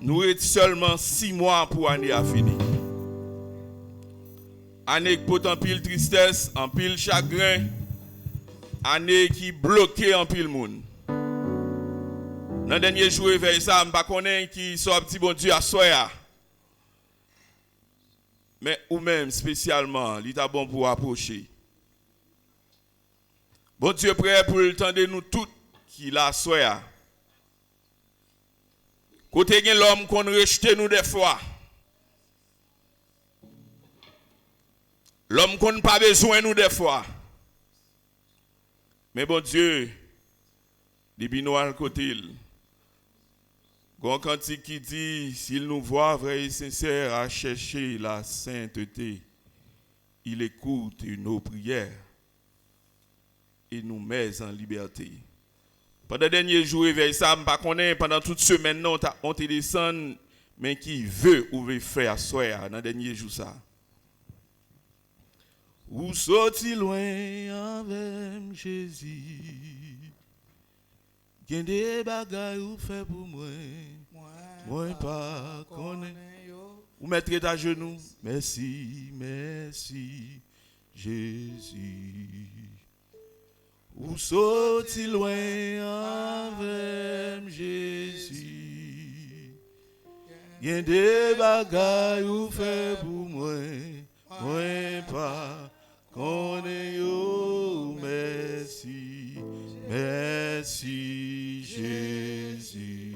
nous avons seulement 6 mois pour l'année à finir. Année qui porte en pile tristesse, en pile chagrin, année qui bloque en pile monde. Dans le dernier jour, vers ça, je ne sais pas qui soit petit bon Dieu à soya. Mais ou même spécialement, il est bon pour approcher. Bon Dieu prêt pour le temps de nous tous qui la soya. Côté l'homme qu'on rejette nous des fois. L'homme qu'on n'a pas besoin nous des fois. Mais bon Dieu, depuis nous à le côté. Quand il dit, s'il nous voit vrai et sincère à chercher la sainteté, il écoute nos prières et nous met en liberté. Pendant les derniers jours, ça, je ne sais pas, pendant toute semaine, on te descend, mais qui veut ouvrir faire soir dans les derniers jours. Ça. Où sorti loin avec Jésus? Gen des bagailles ou fait pour moi, moi pas connaît. Ou mettre à genoux, merci, merci, Jésus. Ou sorti loin avec Jésus. Gen des bagailles ou fait pour moi, moi pas connaît yo, merci, merci Jésus.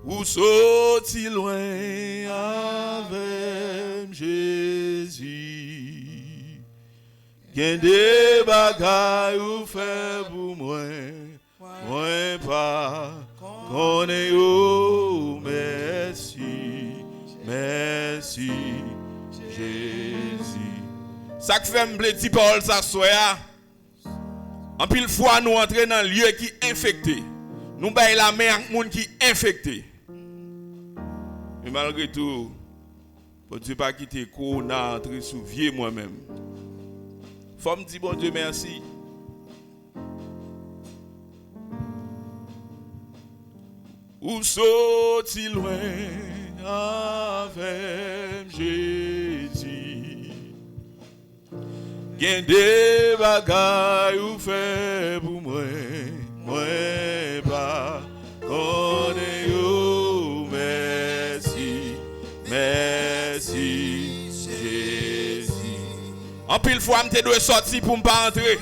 Ou sorti loin avec Jésus. Gen des bagailles ou fait pour moi, moi pas connaît yo, merci, merci Jésus. Ça que fait me petit Paul ça soit. En pile fois nous entrer dans un lieu qui est infecté. Nous baillons la main avec monde qui est infecté. Mais malgré tout, bon Dieu pas quitter corona entrer sous vieux moi-même. Faut me dire bon Dieu merci. Ou sorti loin avec Jésus. Gen des bagailles ou fait pour moi, moi pas connais yo, merci, merci Jésus. En pile fois m'te doit sortir pour m'pas entrer.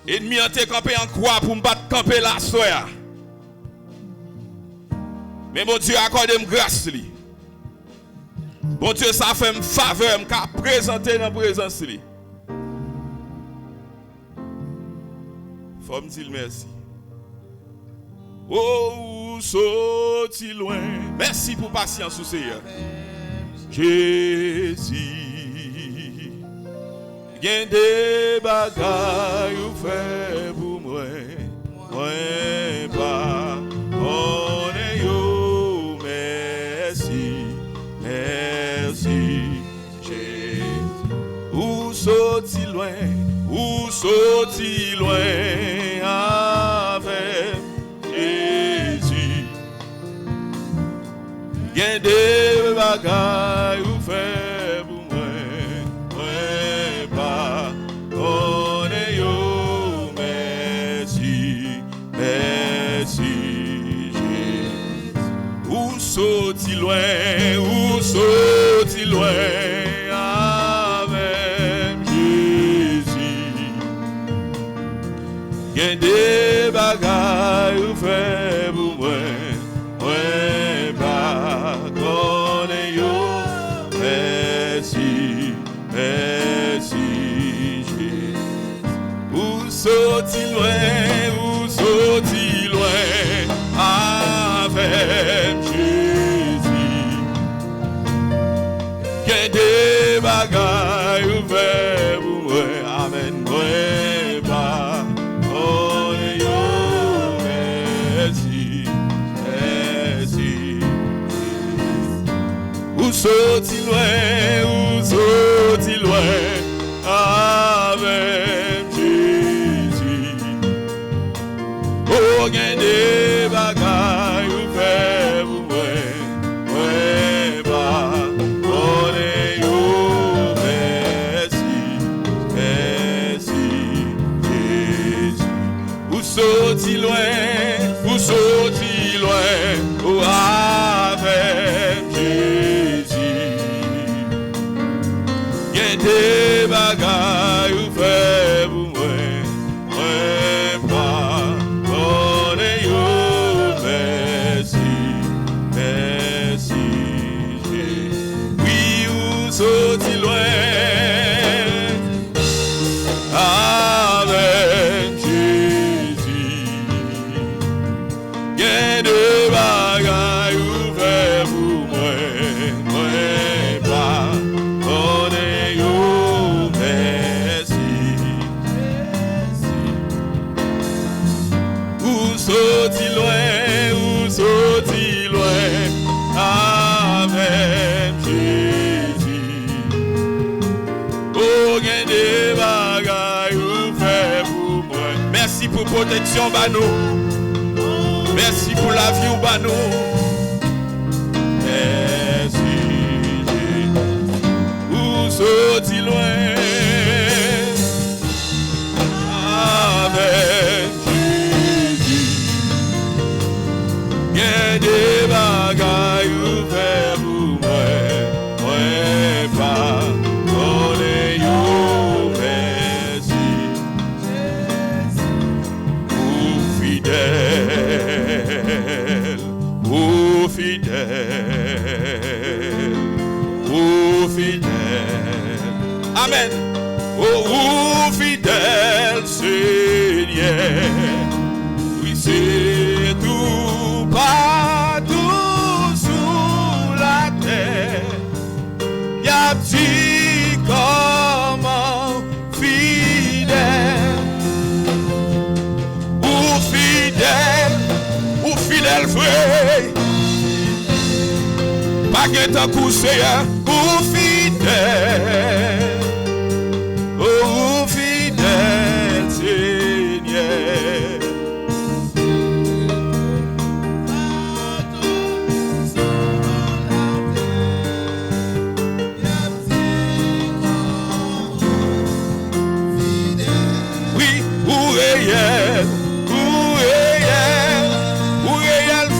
Ennemi en te campé en croix pour m'pas camper la soya. Mais mon Dieu accorde me grâce li. Bon Dieu, ça fait une faveur, m'ka présenter dans la présence li. Faut me dire merci. Oh, sorti loin. Merci pour patience, Seigneur. Jésus, gen des bagailles ou fait pour moi, moi pas connais yo, merci, merci Jésus. Ou sorti loin avec Jésus. Gen des bagailles ou fait pour moi, moi pas connais yo, merci, merci Jésus. Ou sorti loin avec Jésus. Gen des bagailles ou fait pour moi, moi pas connais yo, merci, merci Jésus. Ou sorti loin avec Jésus. Gen des bagailles ou fait pour moi, amen, moi pas connais yo, merci, merci. Ou sorti loin avec Jésus. Oh, gain des bagailles ou faire pour moi. Ouais, bah, on est yo, merci, merci, Jésus. Vous sorti loin, oh, avec Jésus. Gain des bagailles ou faire pour moi. Sorti loin avec Jésus. Gain de bagailles ouvert pour moi. Moi pas, on est yo, merci. Ou sorti loin avec Jésus. Merci pour protection, Banou. Merci pour la vie, Banou. Merci, où sorti loin avec Jésus. Gain des bagailles ouverts pour moi. Moi pas, on est yo. Fidèle, amen. Oh, fidèle Seigneur, oui c'est tout partout sous la terre. Y'a petit comment fidèle, ou fidèle frère. Pas qu'un temps couché, ou fidèle, oh fidèle Seigneur. Oui, ou réel,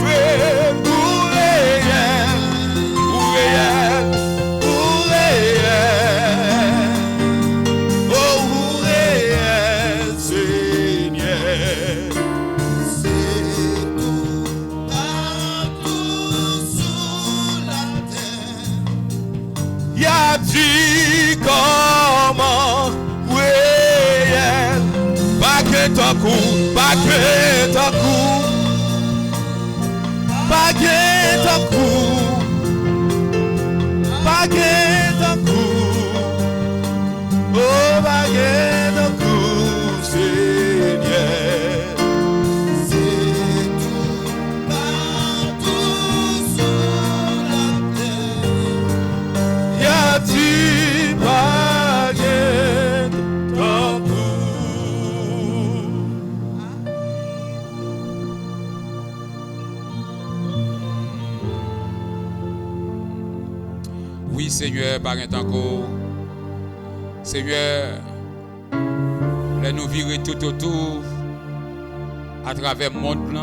frère, comment réel, pas que ton coup, pas que ton coup, pas que ton coup, pas que ton coup, oh pas que ton coup, Seigneur, c'est tout partout sur la terre, y'a tu pas que ton coup. Oui, Seigneur, par un temps Seigneur, les nous virer tout autour à travers le monde,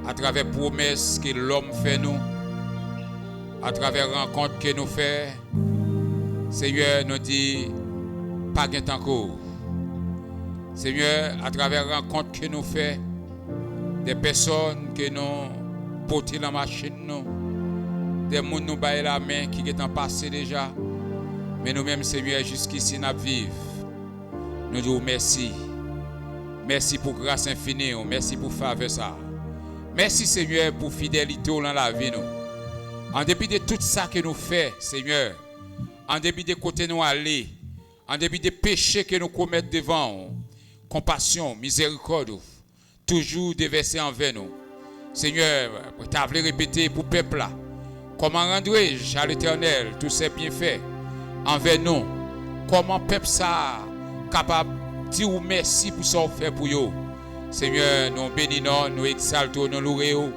à travers les promesses que l'homme fait nous, à travers les rencontres que nous fait. Seigneur, nous dit, pas un temps Seigneur, à travers les rencontres que nous fait, des personnes que nous portons dans la machine, des gens nous baillent la main qui est en passé déjà. Mais nous-mêmes, Seigneur, jusqu'ici, nous vivons. Nous disons merci. Merci pour grâce infinie. Merci pour faveur ça. Merci, Seigneur, pour fidélité dans la vie. En dépit de tout ça que nous faisons, Seigneur, en dépit des côtés nous aller, en dépit des péchés que nous commettons devant, compassion, miséricorde, toujours déversé envers nous. Seigneur, tu as voulu répéter pour le peuple là. Comment rendrai-je à l'Éternel tous ces bienfaits envers nous? Comment peuple ça capable de dire merci pour ce qu'on fait pour eux? Seigneur, nous bénissons, nous exaltons, nous louons.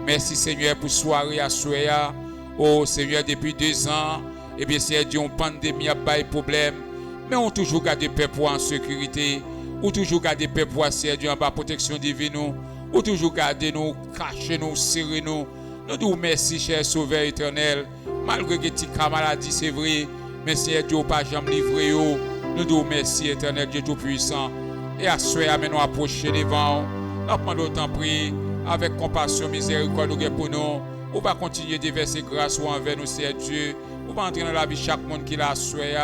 Merci Seigneur pour soirée à soya. Oh Seigneur, depuis 2 ans, et bien Seigneur Dieu, une pandémie a pas de problème. Mais on toujours garde peuple en sécurité. Ou toujours garde peuple Seigneur Dieu en bas protection divine. Ou toujours garder nous, cacher nous, serrer nous. Nous disons merci, cher Sauveur éternel. Malgré que tu as maladie, c'est vrai. Mais Seigneur Dieu, pas jamais livré. Nous disons merci, éternel Dieu Tout-Puissant. Et à ce moment, nous approcher devant. Nous demandons autant prier avec compassion, miséricorde pour nous. On va continuer de verser grâce envers nous, Seigneur Dieu. On va entrer dans la vie chaque monde qui l'a souhaité.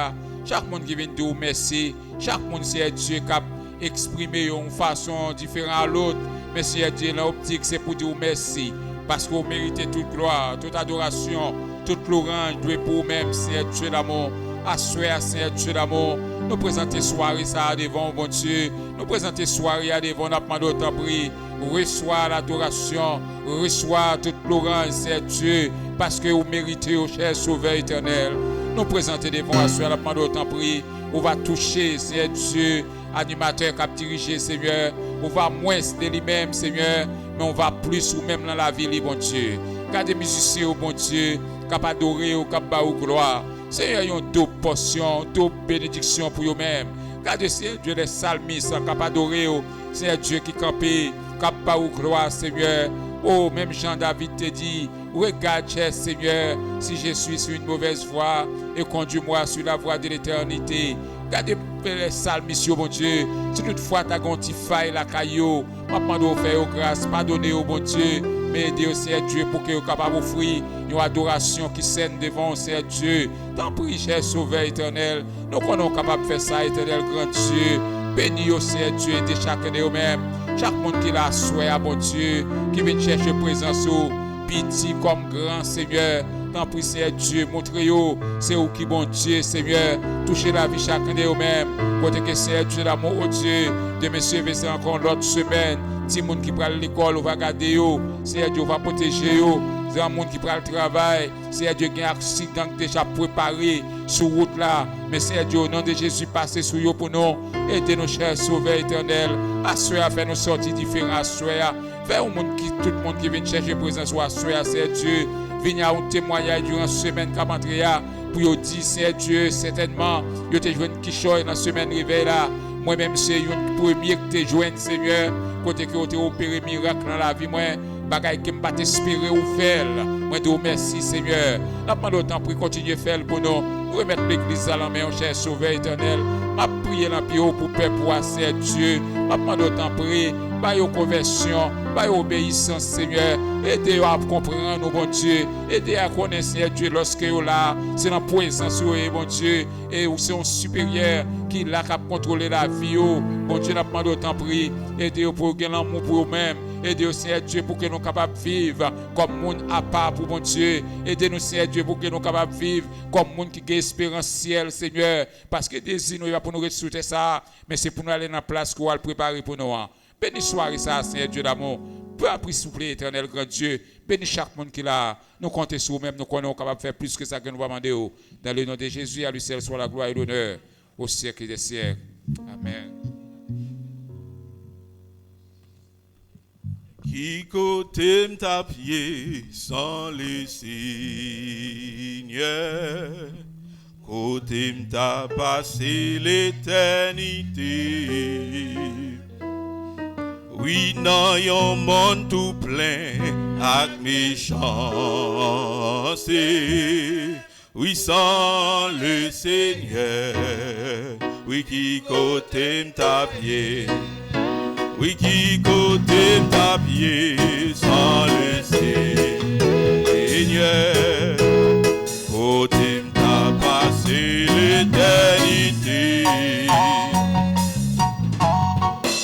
Chaque monde qui vient de dire merci. Chaque monde, Seigneur Dieu, qui a exprimé une façon différente à l'autre. Mais Seigneur Dieu, l'optique, c'est pour dire merci. Parce que vous méritez toute gloire, toute adoration, toute louange, pour vous-même, Seigneur Dieu d'amour. Assoyez, Seigneur Dieu d'amour. Nous présenter soirée ça devant bon Dieu. Nous présenter soirée devant notre demande autant prier. Reçois l'adoration, reçois toute louange, Seigneur Dieu, parce que vous méritez, au cher Sauveur éternel. Nous présenter devant assoyez la demande autant prier. On va toucher, Seigneur Dieu, animateur qui a dirigé, Seigneur. On va moins de lui-même, Seigneur, mais on va plus ou même dans la vie, bon Dieu. Gardez musiciens, bon Dieu, qui adorer, qui baou gloire. Seigneur, il y a une double portion, une double bénédiction pour eux-mêmes. Gardez, Seigneur Dieu, les salmistes qui adorer, Seigneur Dieu qui campé, qui baou gloire, Seigneur. Oh, même Jean-David te dit, regarde, cher Seigneur, si je suis sur une mauvaise voie, et conduis-moi sur la voie de l'éternité. Gardez les salmistes, mon Dieu. Si toutefois tu as un petit faille la caillou, je demande de faire grâce, pardonner au bon Dieu, mais aider au Seigneur Dieu pour que vous capable d'offrir une adoration qui scène devant le Seigneur Dieu. T'en prie, cher Sauveur éternel, nous sommes capables de faire ça, éternel grand Dieu. Bénis au Seigneur Dieu, aidez chacun de nous-mêmes. Chaque monde qui l'a souhaité à bon Dieu, qui vient chercher présence, petit comme grand Seigneur. Tant pis, Seigneur Dieu, montrez-vous, c'est où qui bon Dieu, Seigneur, touchez la vie chacun de vous-même. Côté que Seigneur Dieu, l'amour au Dieu, de monsieur, c'est encore l'autre semaine. Si monde qui prend l'école, on va garder vous. Seigneur Dieu, on va protéger vous. C'est un monde qui prend le travail. Seigneur Dieu, il y a un accident déjà préparé sur route là. Mais Seigneur Dieu, au nom de Jésus, passez sur vous pour nous. Aidez nos chers sauveurs éternels. Assoyez à faire nos sorties différentes. Assoyez à faire tout le monde qui vient chercher présence. Assoyez à Seigneur Dieu. Venez à un témoignage durant la semaine qui a pour vous dire, Seigneur Dieu, certainement, vous avez joué une quichotte dans la semaine réveil là. Moi-même, c'est une première que tu as joué, Seigneur. Côté que vous avez opéré miracle dans la vie, moi, bagaille que je ne espérer ou faire. Moi, je vous remercie, Seigneur. Nous demandons autant pour continuer à faire pour nous. Remettre l'église à la main, cher Sauveur éternel. Je prie dans le pour le peuple, Seigneur Dieu. Je demande autant prier. Par your conversion, par your obéissance, Seigneur. Aidez-vous à comprendre, nous, bon Dieu. Aidez à connaître, Seigneur Dieu, lorsque vous là, c'est dans la présence, bon Dieu. Et c'est un supérieur qui là, qui a contrôlé la vie, bon Dieu, nous demandons autant prier. Aidez-vous pour gagner l'amour pour vous-même. Aidez-nous, Seigneur Dieu, pour que nous soyons capables de vivre comme monde à part pour bon Dieu. Aidez-nous, Seigneur Dieu, pour que nous soyons capables de vivre comme monde qui a espérance ciel, Seigneur. Parce que désir, nous va pour nous ressusciter ça, mais c'est pour nous aller dans la place qu'on va le préparer pour nous. Bénis soirée ça, Seigneur Dieu d'amour. Peu appris souffler, éternel grand Dieu. Bénis chaque monde qui l'a. Nous comptons sur nous-mêmes, nous sommes capables de faire plus que ça que nous va demander. Dans le nom de Jésus, à lui seul soit la gloire et l'honneur au siècle des siècles. Amen. Qui côté m't'a pied sans les Seigneur, côté m't'a passé l'éternité. Oui, dans un monde tout plein avec méchanceté. Oui, sans le Seigneur. Oui, qui côté m't'a pied. Oui, qui côté m't'a pied sans le Seigneur. Côté m't'a passé l'éternité.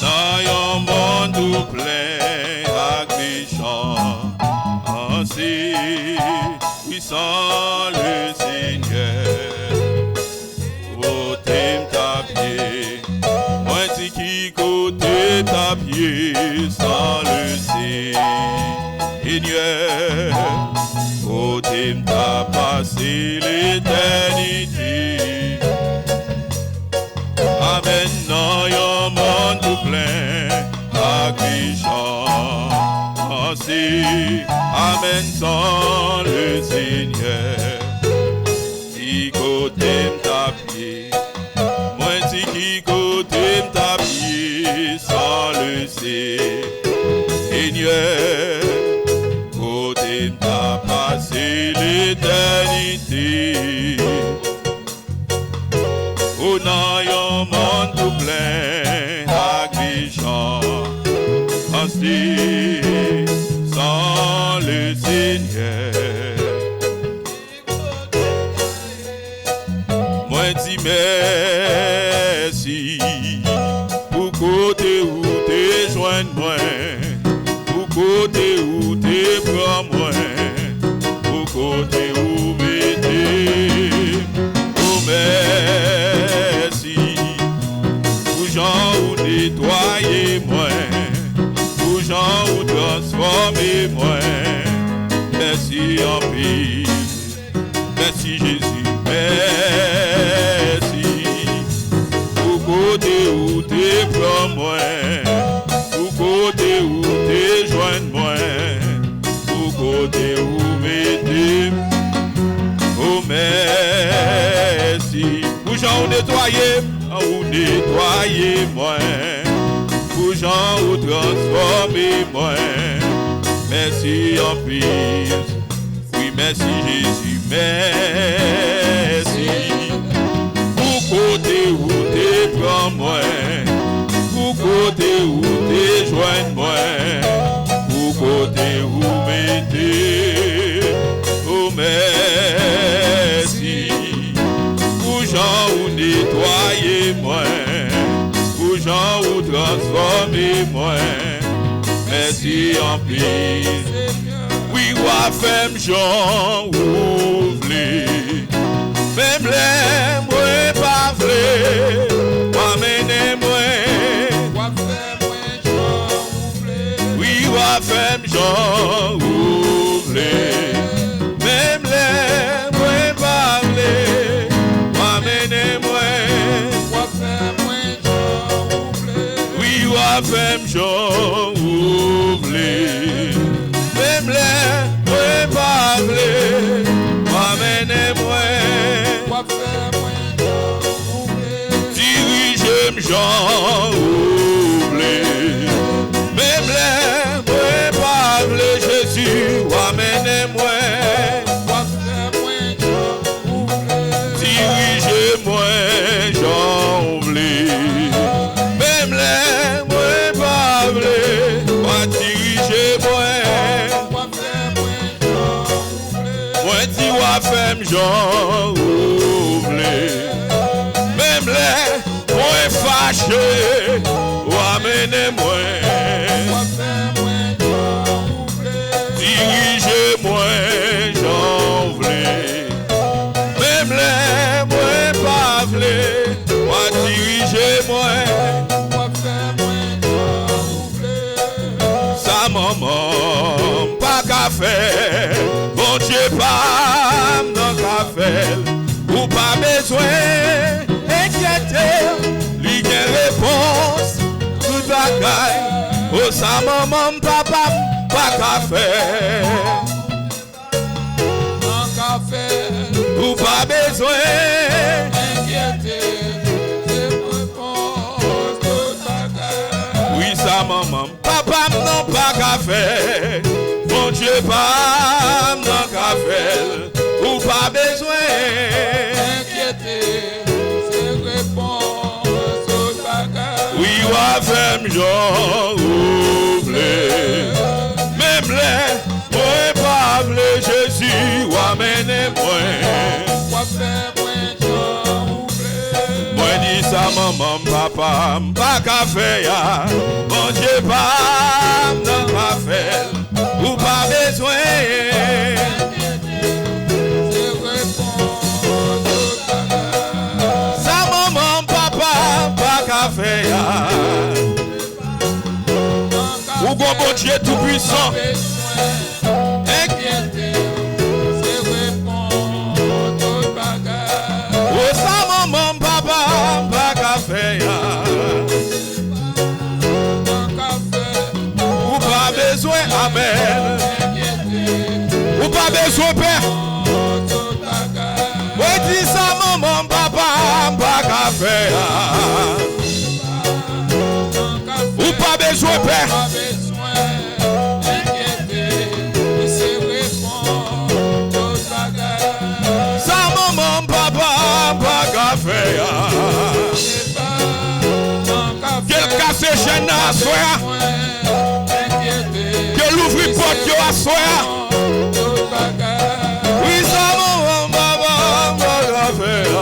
Dans un monde tout plein avec méchanceté. Oui, sans le Seigneur. Côté m't'a pied. Moi, c'est qui côté t'as pied sans le Seigneur. Côté m't'a passé l'éternité. Amen, dans un monde tout plein avec chancer. Amen sans le Seigneur. Si côté m'tapier, moi si qui côté m'tapier sans le Seigneur. Côté m'ta passé l'éternité. On a un monde tout plein d'agrichants. Sans le Seigneur. Moi dis merci pour côté où t'es joint moi, pour côté où t'es prends moi, pour côté où m'aider. Oh merci pour gens où nettoyer moi. Jean ou transformer moi. Merci en pile. Merci Jésus. Merci. Pour côté où t'es prends moi. Pour côté où t'es joint moi. Pour côté où m'aider. Oh merci. Pour Jean ou nettoyer moi. Pour gens ou transformer moi. Merci en pile. Oui, merci Jésus. Merci. Pour côté où t'es prends moi. Pour côté où t'es joint moi. Pour côté où m'aider. Oh merci. Pour gens ou nettoyer moi. Jean ou transformer moi. Merci en pile. Oui, roi femme Jean ouvre. Même les moi pas vrai. Moi menez moi. Oui, roi femme Jean ouvre. Même les moi pas vrai. Moi menez moi. Femme Jean oublé, même les moi pas blé, moi menez-moi, dirige-moi Jean oublé, même les moi pas blé, Jésus, moi menez-moi, dirige-moi Jean oublé, même les femme Jean oublé, même les moins fâchés, ou amenez-moi, dirigez-moi Jean oublé, même les moins pavelés, moi dirigez-moi, sa maman pas qu'à faire, bon Dieu pas dans café, ou pas besoin inquiéter, lui gagne réponse, tout bagaille, oh sa maman papa pas qu'à faire, dans café, ou pas besoin inquiéter, réponse, tout bagaille, oui sa maman papa non pas qu'à faire. Mon Dieu, pas dans café, ou pas besoin d'inquiéter, c'est réponse au bagage. Oui, ou femme Jean oublé, même les, moi pas blé Jésus, ou amenez-moi. Moi dis ça maman, papa, pas café ya, mon Dieu, pas dans café. Ou pas besoin sa maman, papa, pas qu'à faire. Ou bon Dieu tout puissant. Ou sa maman, papa, pas qu'à faire. besoin, amen. Ou pas besoin, père. Oui, dis ça, maman, papa, pas qu'à faire. Ou pas besoin, père. Ça, maman, papa, pas qu'à faire. Quel casse gêne à soi. Que l'ouvre porte à soi. Oui, ça, maman, papa, pas qu'à faire.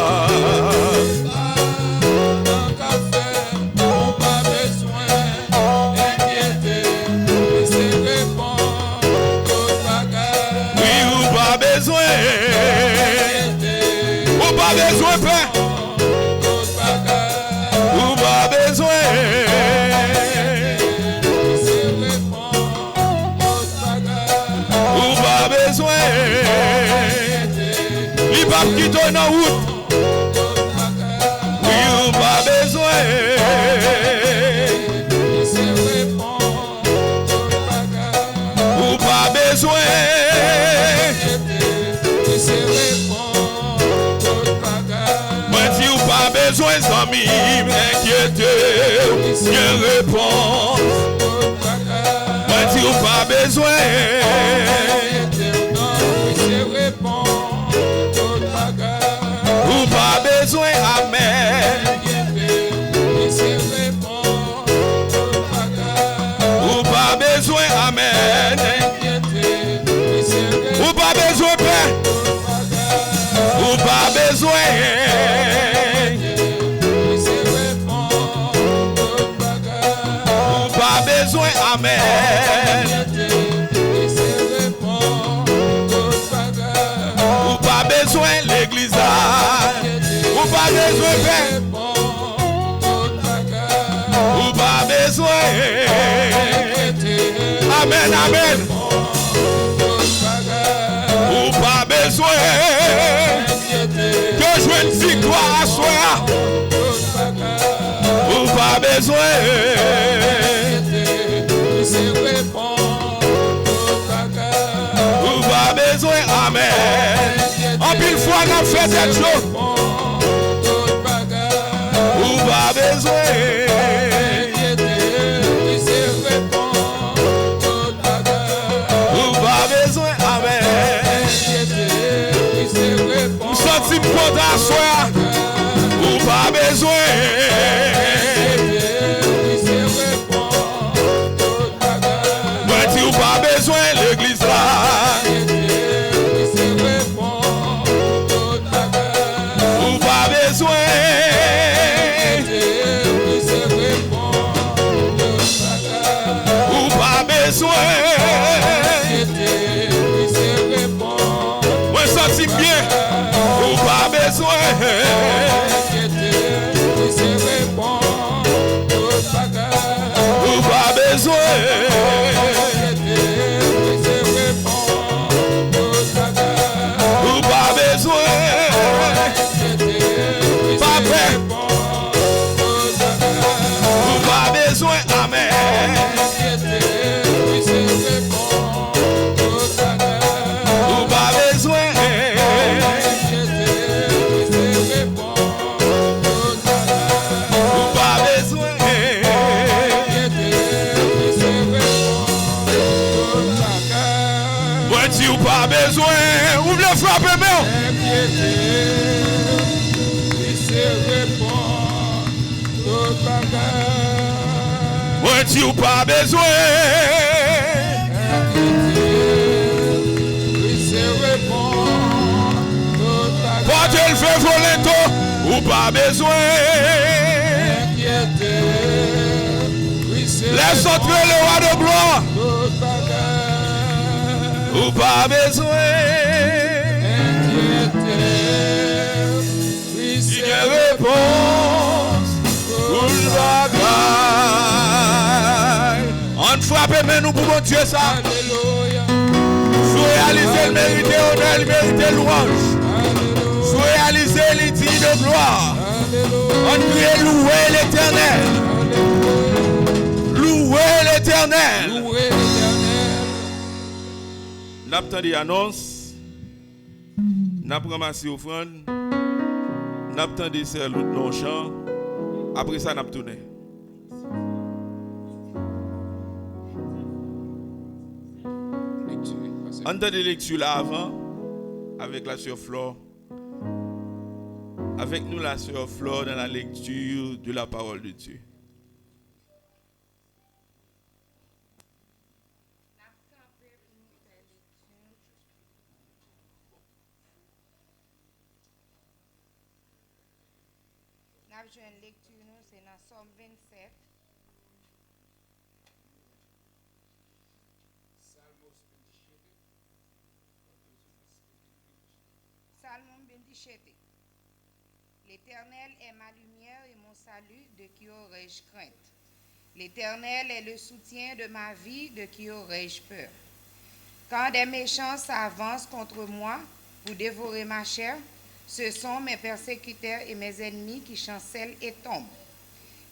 Ou pas besoin, père. Ou pas besoin. Ou pas besoin. Il va quitter dans la route. Oui, ou pas besoin. Ou pas besoin. Pas besoin d'amis, m'inquiéter, bien répondre. Moi, tu pas besoin. Ou pas besoin, amen. Ou pas besoin, amen. Ou pas besoin, père. Ou pas besoin. Amen. Ou pas besoin l'église. Ou pas besoin père. Ou pas besoin. Amen, amen. Ou pas besoin. Que je une victoire à soi. Ou pas besoin. Ou pas besoin, amen. En pile fois, on a fait cette chose. Ou pas besoin. Ou pas besoin, amen. Nous sommes content à soi. Ou pas besoin. Ou pas besoin l'église là. Ou pas besoin. Ou pas besoin. Moi senti bien. Ou pas besoin. Ou pas besoin. Ou pas besoin. Pas prêt. Ou pas besoin. Amen. Ou pas besoin. Ou pas besoin. Moi tu ou pas besoin. Ouvre le frappe même. Moi tu ou pas besoin. Porte le feu volant ou pas besoin. Laisse entrer le roi de gloire. Ou pas besoin. Il y a réponse pour le bagaille. On frappe mais nous pour mon Dieu ça. Faut réaliser le mérité honneur, le mérité louange. Faut réaliser les dignes de gloire. On crie louer l'éternel. Louer Louez l'Éternel. Louez l'Éternel. N'a pas des annonces. N'a pas ramassé offrande. N'a pas des serres dans le champ. Après ça, n'a pas tourné. On a des lectures là avant, avec la sœur Flore. Avec nous, la sœur Flore, dans la lecture de la parole de Dieu. Nous avons une lecture, c'est dans Somme 27. Salmon 27. L'Éternel est ma lumière et mon salut, de qui aurais-je crainte? L'Éternel est le soutien de ma vie, de qui aurais-je peur? Quand des méchants s'avancent contre moi pour dévorer ma chair, ce sont mes persécuteurs et mes ennemis qui chancellent et tombent.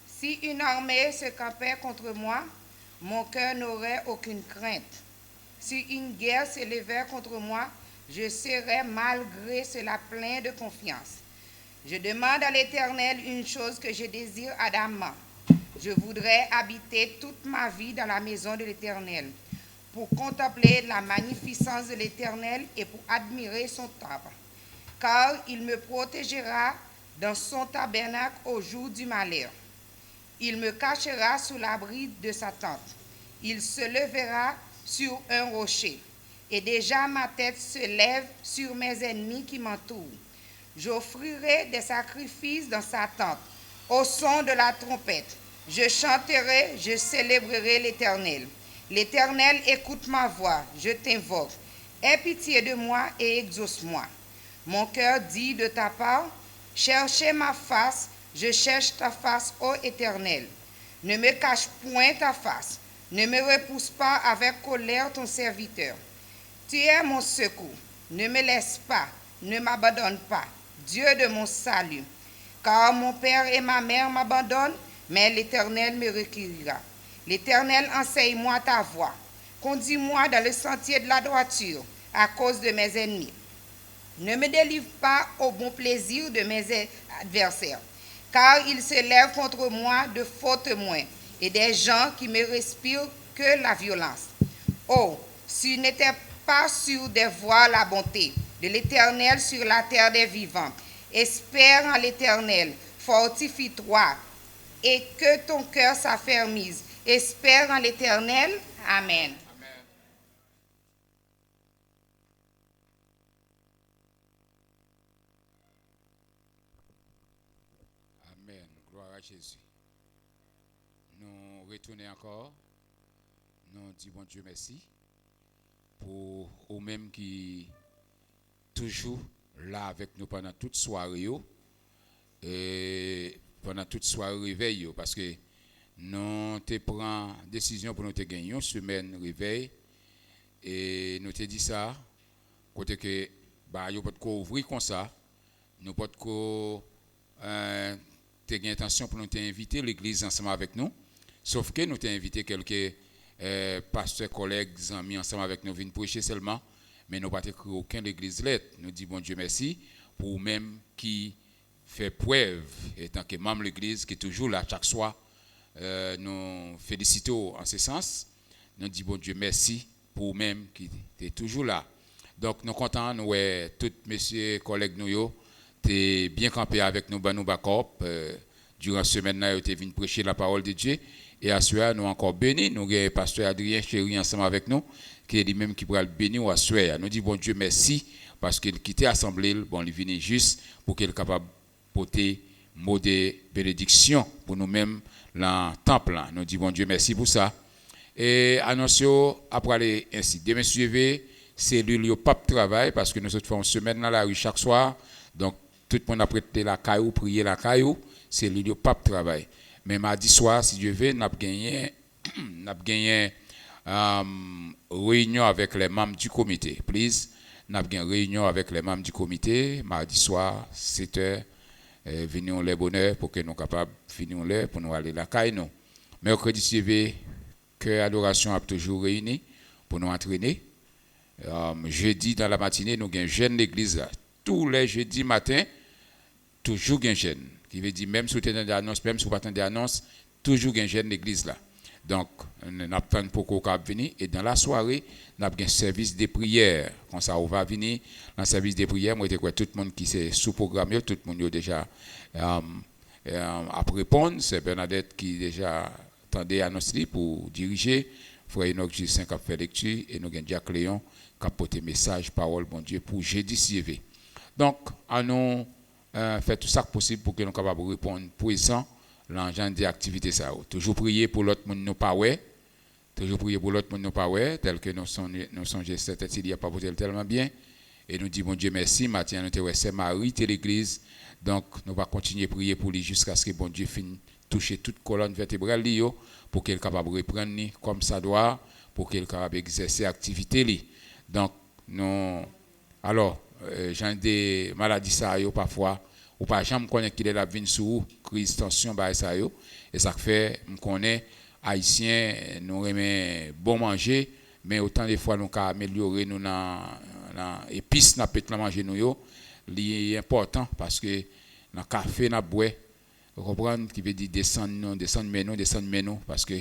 Si une armée se campait contre moi, mon cœur n'aurait aucune crainte. Si une guerre s'élevait contre moi, je serais malgré cela plein de confiance. Je demande à l'Éternel une chose que je désire ardemment. Je voudrais habiter toute ma vie dans la maison de l'Éternel, pour contempler la magnificence de l'Éternel et pour admirer son temple. Car il me protégera dans son tabernacle au jour du malheur. Il me cachera sous l'abri de sa tente. Il se levera sur un rocher. Et déjà ma tête se lève sur mes ennemis qui m'entourent. J'offrirai des sacrifices dans sa tente, au son de la trompette. Je chanterai, je célébrerai l'Éternel. L'Éternel, écoute ma voix, je t'invoque. Aie pitié de moi et exauce-moi. Mon cœur dit de ta part, cherchez ma face, je cherche ta face, ô Éternel. Ne me cache point ta face, ne me repousse pas avec colère ton serviteur. Tu es mon secours, ne me laisse pas, ne m'abandonne pas, Dieu de mon salut. Car mon père et ma mère m'abandonnent, mais l'Éternel me recueillera. L'Éternel, enseigne-moi ta voie. Conduis-moi dans le sentier de la droiture, à cause de mes ennemis. Ne me délivre pas au bon plaisir de mes adversaires, car ils se lèvent contre moi de faux témoins et des gens qui me respirent que la violence. Oh, si je n'étais pas sûr de voir la bonté de l'Éternel sur la terre des vivants, espère en l'Éternel, fortifie-toi, et que ton cœur s'affermisse. Espère en l'Éternel. Amen. Amen. Gloire à Jésus. Nous retournons encore. Nous disons bon Dieu merci pour vous-même qui toujours là avec nous pendant toute soirée et pendant toute soirée réveil parce que nous te pris décision pour nous te gagner une semaine réveil et nous te dit ça côté que bah yo pas de ouvrir comme ça nous pas de te gain intention pour nous t'inviter l'église ensemble avec nous sauf que nous t'ai invité quelques pasteurs collègues amis ensemble avec nous viennent prêcher seulement mais nous pas écrit aucun l'église lettre nous dit bon Dieu merci pour même qui fait preuve étant que membre de l'église qui est toujours là chaque soir nous félicitons en ce sens nous dit bon Dieu merci pour même qui est toujours là donc nous contents nous tous messieurs collègues nous t'es bien campé avec nous nous backup durant la semaine là tu es venu prêcher la parole de Dieu et à cela nous encore bénis nous avons pasteur Adrien Chéri ensemble avec nous qui est lui-même qui pourra le bénir à cela nous dit bon Dieu merci parce qu'il quittait l'assemblée bon il venait juste pour qu'il soit capable de porter mot de bénédiction pour nous-mêmes dans le temple nous dit bon Dieu merci pour ça et annonce après aller ainsi demain suivez cellule yo pas travail parce que nous faisons une semaine dans la rue chaque soir donc tout le monde a prêté la caillou prier la caillou cellule yo pas travail mais mardi soir si Dieu veut n'a gagné réunion avec les membres du comité please n'a gagné réunion avec les membres du comité mardi soir 7h venons les bonheur pour que nous capables finir l'heure pour nous aller la caille nous mercredi suivant cœur adoration a toujours réuni pour nous entraîner. Jeudi dans la matinée, nous avons un jeune l'église là. Tous les jeudis matin, toujours un jeune. Qui veut dire, même si vous avez des annonces, même si vous n'avez pas d'annonces, toujours un jeune l'église là. Donc, nous avons pour qu'on venir. Et dans la soirée, nous avons un service de prière. Quand ça va venir, dans le service de prière, moi, je crois tout le monde qui s'est sous-programmé, tout le monde a déjà à répondre. C'est Bernadette qui déjà attendait annonce pour diriger. Frère Enoch Justin qui a fait lecture. Et nous avons Jacques Léon qui a porté message, parole, bon Dieu, pour jeudi CV. Donc, à nous faire tout ça possible pour que nous soyons capables de répondre présent l'engin des activités ça. Toujours prier pour l'autre monde nous pas ouais. Toujours prier pour l'autre monde nous pas ouais, tel que nous sommes cette il y a pas voté tellement bien et nous disons bon Dieu merci, matin nous te c'est Marie de l'église. Donc nous va continuer à prier pour lui jusqu'à ce que bon Dieu finisse toucher toute colonne vertébrale li pour qu'elle capable reprendre comme ça doit, pour qu'elle capable exercer activité li. Donc nous alors j'ai des maladies ça yo parfois ou pas jamais connaît qu'il est la vinn sous crise tension ba ça yo et ça fait me connaît haïtien nous aimons bon manger mais autant des fois nous ca améliorer nous dans épices n'a peut manger nous yo li important parce que dans café n'a boire comprendre qui veut dire descendre nous parce que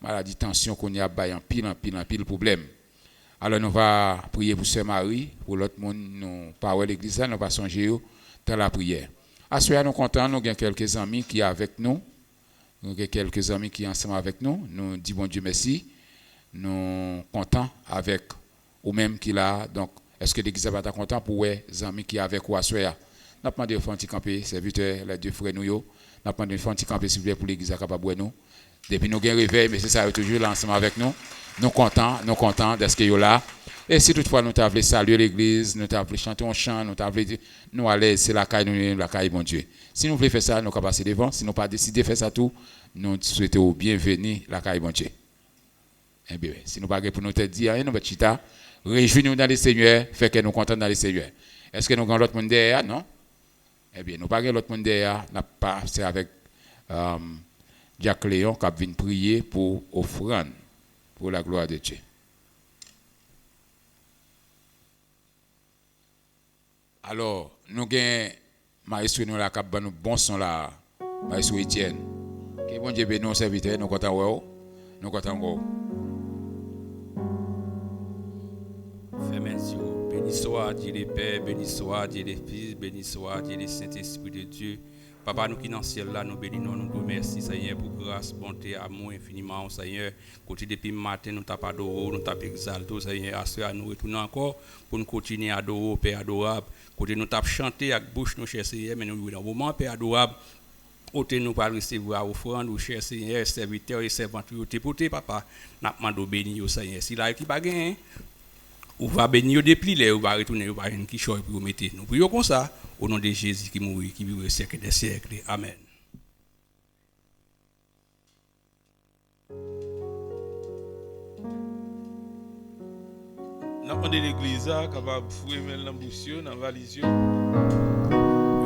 maladie tension qu'on y a ba en pile problème. Alors nous va prier pour Sœur Marie, pour l'autre monde nous pas à l'église nous va songer dans la prière. À ce moment nous contents, nous avons quelques amis qui sont avec nous. Nous avons quelques amis qui sont ensemble avec nous. Nous disons bon Dieu merci. Nous contents avec ou même qui là. Donc est-ce que l'église va être content pour les amis qui sont avec ou à ce moment? Nous avons demandé au camper serviteur les deux frères nous yo. Nous avons demandé au camper s'il vous plaît pour l'église capable de nous. Depuis nous avons réveil mais c'est ça toujours là ensemble avec nous. Nous contents d'être que là. Et si toutefois nous t'avons saluer l'église, nous t'avons chanter un chant, nous t'avons dit nous aller c'est la caille bon Dieu. Si nous voulons faire ça, nous pouvons passer devant. Si nous pas décider de faire ça tout, nous souhaitons bienvenue la caille bon Dieu. Eh bien, si nous pas pour nous te dire rien, nous chita, réjouis-nous dans le Seigneur, fait que nous contents dans le Seigneur. Est-ce que nous avons l'autre monde derrière? Non. Eh bien, nous pas l'autre monde derrière, n'a pas c'est avec Jacques Léon qui vient prier pour offrande pour la gloire de Dieu. Alors, nous avons maestro nous la cap nous bon son là, maestro Étienne. Que bon Dieu bénisse nos serviteurs, nous content ouais. Nous content ouais. Fais merci. Béni soit Dieu le Père, béni soit Dieu le Fils, béni soit Dieu le Saint-Esprit de Dieu. Papa, nous qui dans le ciel là, nous bénissons, nous te remercions, Seigneur, pour grâce, bonté, amour infiniment, Seigneur. Côté depuis le matin, nous t'avons adoré, nous t'avons exalté, Seigneur. À nous retourner encore pour nous continuer à adorer, Père adorable. Côté nous t'avons chanté avec bouche, nous cher Seigneur, mais nous dans le moment, Père adorable. Côté nous pas recevoir offrande, nous cher Seigneur, serviteurs et servantes, te papa, nous demandons bénir, Seigneur. Si là, qui pas gagné, ou va bénir depuis là, ou va retourner, ou va une qui choisit pour mettre. Nous prions comme ça. Au nom de Jésus qui mourit, qui vit au siècle des siècles. Amen. Nous avons demandé l'église capable de fouiller dans la bouche, dans la valise.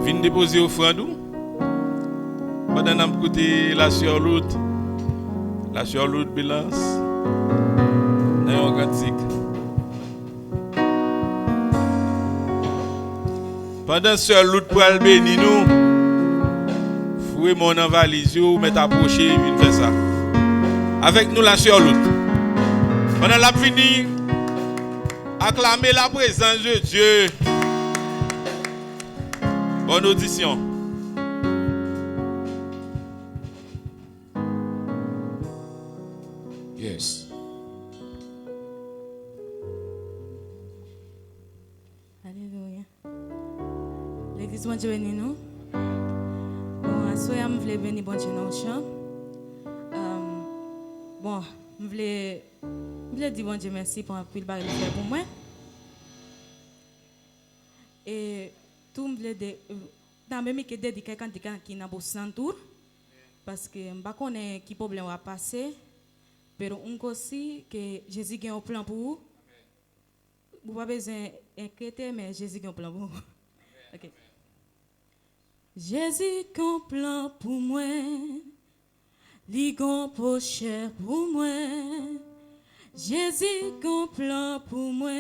Venez déposer offrande. Pendant que côté la sœur Lourdes Bélance, dans un cantique. Pendant ce l'autre pour le bénir nous, fouez mon valise ou mettre approcher une faire ça. Avec nous la sœur l'autre. Pendant la fini, acclamer la présence de Dieu. Bonne audition. Yes. Alléluia. L'église, bon Dieu, bénis nous. Bon, à ce moment, je voulais bénir bon Dieu dans le champ. Bon, je voulais dire bon Dieu merci pour un peu le baril fait pour moi. Et tout me voulait dans même que dédié quand qui n'a pas sans tour parce que je ne connais pas qui problème va passer. Mais on aussi que Jésus a un plan pour vous. Vous n'avez pas besoin d'inquiéter, mais Jésus a un plan pour vous. Okay. Jésus a un plan pour moi. li gon poche pour moi. Jésus gon plan pour moi.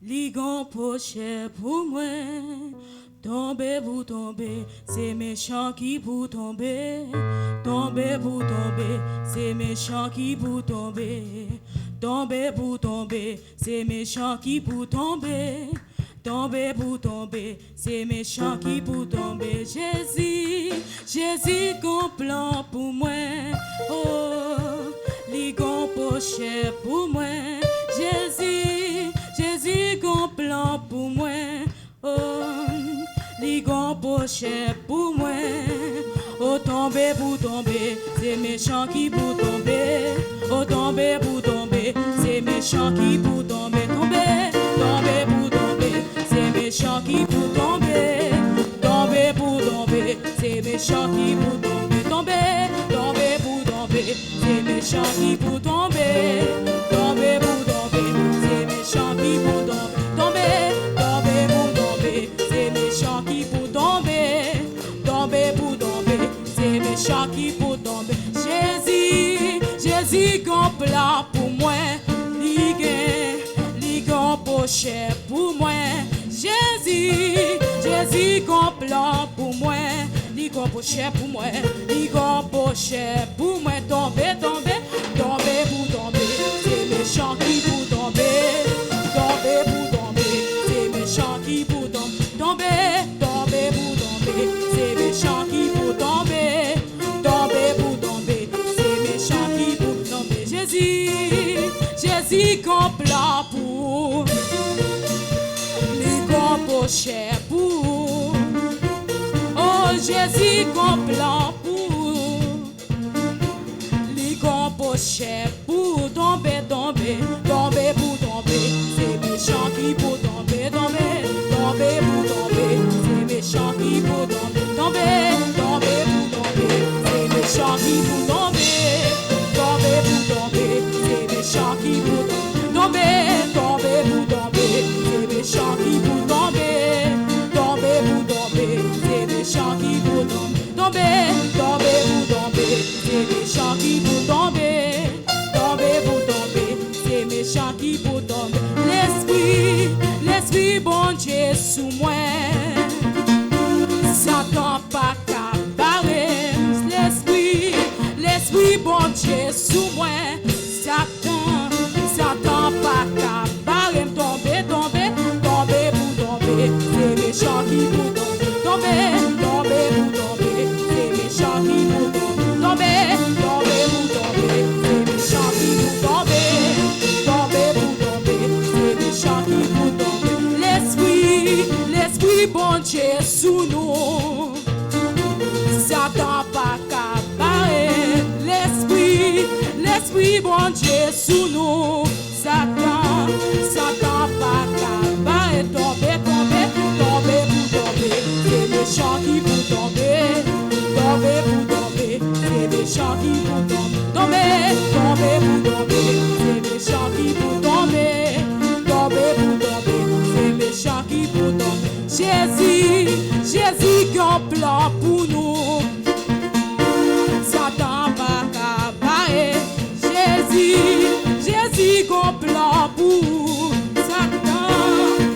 Li gon poche pour moi. Tomber pour tomber, c'est méchant qui pour tomber. Tomber pour tomber, c'est méchant qui pour tomber. Tomber pour tomber, c'est méchant qui pour tomber. Tomber pour tomber, c'est méchant qui pour tomber. Jésus, Jésus gon plan pour moi. Oh, li gon poche pour moi. Jésus, Jésus gon plan pour moi. Oh, li gon poche pour moi. Oh, tomber pour tomber, c'est méchant qui pour tomber. Oh, tomber pour tomber, c'est méchant qui pour tomber. Tomber, tomber pour tomber, c'est méchant qui pour tomber. Tomber pour tomber, c'est méchant qui pour tomber. Tomber, tomber pour tomber, c'est méchant qui pour tomber. Tomber pour tomber, c'est méchant qui pour tomber. Tomber, tomber pour tomber, c'est méchant qui pour tomber. Tomber pour tomber, c'est méchant qui pour tomber. Jésus, Jésus gon plat pour moi. Li gon poche pour moi. Jésus, Jésus gon plat pour moi. Li gon poche pour moi. Li gon poche pour moi. Tomber, tomber, tomber pour tomber, c'est méchant qui pour tomber. Tomber pour tomber, c'est méchant qui pour tomber. Tomber, tomber pour tomber, c'est méchant qui pour tomber. Tomber pour tomber, c'est méchant qui pour tomber. Jésus, Jésus gon plat pour. Li gon poche pour. Oh, Jésus gon plat pour. Li gon poche pour tomber, tomber, tomber pour tomber, c'est méchant qui pour tomber, tomber, tomber pour tomber, c'est méchant qui pour tomber, tomber, tomber pour tomber, c'est méchant qui pour tomber, tomber pour tomber, c'est méchant qui pour tomber, tomber pour tomber, c'est méchant qui pour tomber, tomber pour tomber, c'est méchant qui pour tomber, tomber pour tomber, c'est méchant qui pour tomber, tomber pour tomber, c'est méchant qui pour tomber. L'esprit, l'esprit bon Dieu sous moi, Satan pas qu'à barrer. L'esprit, l'esprit bon Dieu sous moi, Satan, Satan pas qu'à barrer. Tomber, tomber, tomber pour tomber, c'est méchant qui pour tomber, tomber, tomber pour tomber, c'est méchant qui pour tomber, tomber, tomber pour tomber, c'est méchant qui pour tomber, tomber pour tomber, c'est méchant qui pour tomber. L'esprit, l'esprit bon Dieu sous nous, Satan pas qu'à barrer. L'esprit, l'esprit bon Dieu sous nous, Satan, Satan pas qu'à barrer. Tomber, tomber, tomber pour tomber, c'est méchant qui pour tomber, tomber pour tomber, c'est méchant qui pour tomber, tomber, tomber pour tomber, c'est méchant qui pour tomber, tomber pour tomber, c'est méchant qui pour tomber. Jésus, Jésus qui a un plan pour nous, Satan pas qu'à barrer. Jésus, Jésus qui a un plan pour Satan,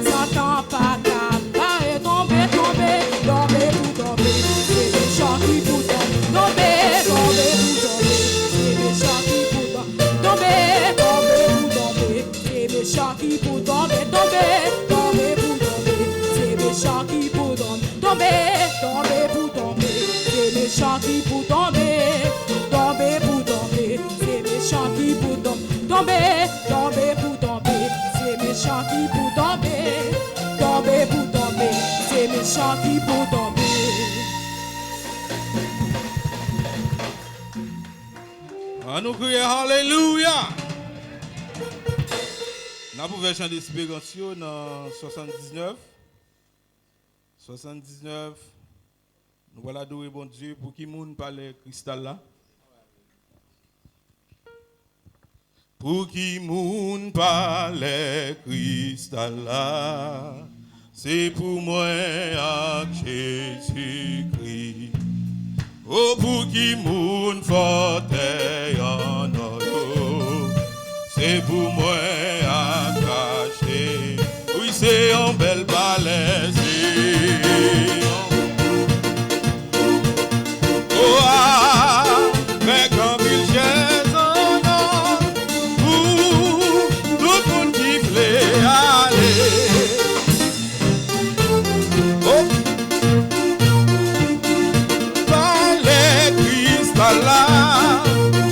Satan pas qu'à barrer. Tomber, tomber, tomber pour tomber, c'est méchant qui pour tomber, tomber, tomber pour tomber, c'est méchant qui pour tomber, tomber, tomber pour tomber, c'est méchant qui pour tomber, tomber, tomber pour tomber, c'est méchant qui pour tomber, tomber, tomber pour tomber, c'est méchant qui pour tomber, tomber pour tomber, c'est méchant qui pour tomber, tomber, tomber pour tomber, c'est méchant qui pour tomber, tomber pour tomber, c'est méchant qui pour tomber. À nous crier Alléluia. Nous avons version d'Espérancio dans 79. 79. Nous voilà adouer bon Dieu pour qui moun parle cristal là. Pour qui moun parle cristal là. C'est pour moi avec Jésus-Christ. Oh, pour qui moun fauteuil en or, c'est pour moi à cacher. Oui, c'est un bel balai. Oh, avec un mille chaises en or, pour tout le monde qui voulait aller. Oh, là,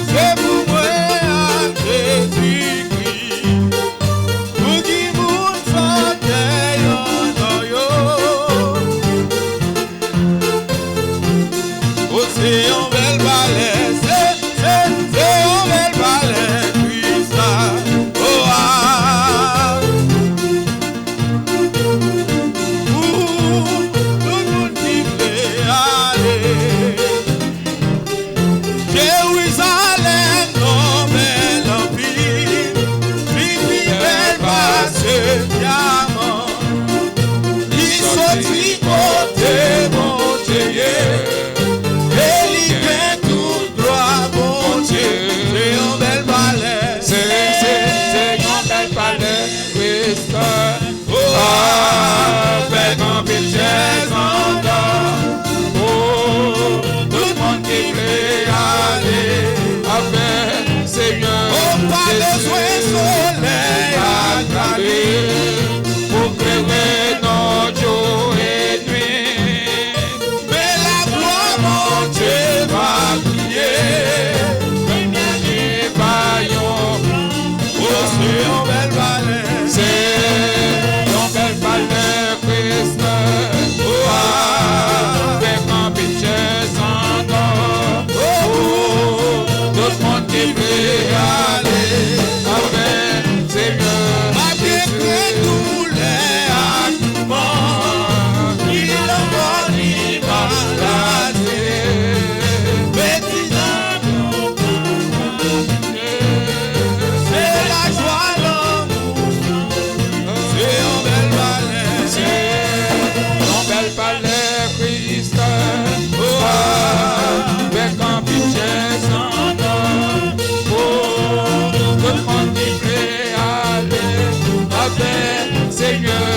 c'est pour moi à Jésus-Christ. Pour qui moun fauteuil en or. Oh, c'est un bel balai, c'est un bel balai, puis ça. Oh, ah. Tout le monde qui veut aller. Jérusalem, non, belle empire, puis belle passe diamant. Il sortit côté mon Dieu, et il vient tout droit mon Dieu. C'est un bel balai, c'est un bel balai, Christ. Oh, avec un bel chaise en or. Oh, tout le monde qui voulait aller avec Seigneur. Oh, pas besoin soleil à caler pour créer nos jours et nuits. Mais la gloire, mon Dieu, va briller. Et vaillons. Oh, c'est un bel balai. C'est un bel balai, Christ. Oh, avec un bitches en or. Oh, tout le monde qui veut aller avec Seigneur. Malgré tous les arguments, il envoie l'image. C'est la joie, l'amour. C'est un bel balai. C'est un bel balai, Christ. Oh, avec un budget sans nom. Oh, tout le monde qui veut aller avec Seigneur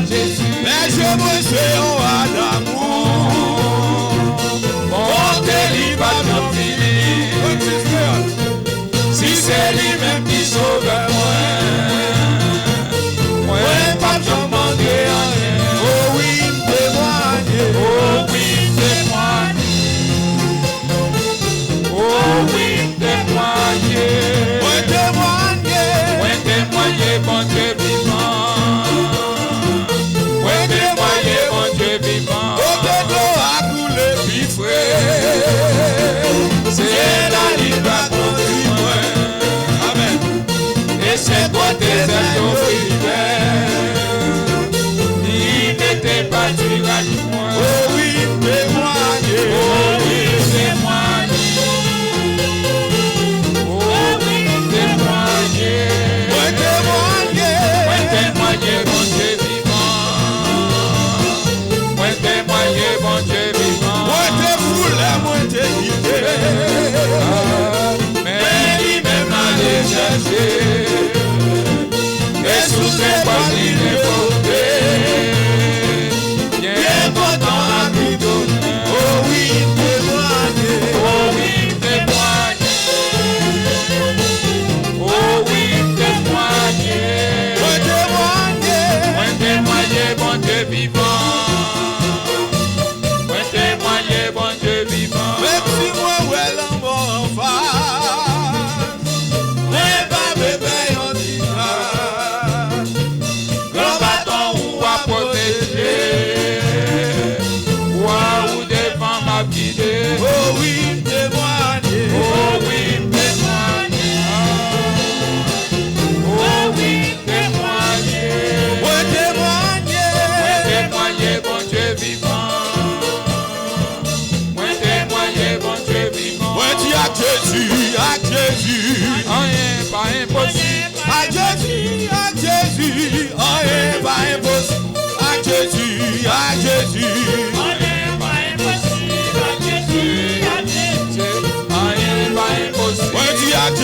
Jésus. Mais je me suis un d'amour. Mon délire va bien finir. Si c'est lui-même qui sauve moi, moi pas demander rien. Oh oui, témoigner. Oh oui, témoigner. Oh oui, témoigner. Moi témoigner. Moi témoigner, bon Dieu vivant. Moi témoigner, bon Dieu vivant. Oh, de l'eau a coulé, puis frais. C'est la libre à conduire moi. Amen. Et c'est toi tes ailes il n'était pas du moi. Oh oui, témoigner. Oh oui, témoigner. Oh oui, témoigner. Ouais, témoigner.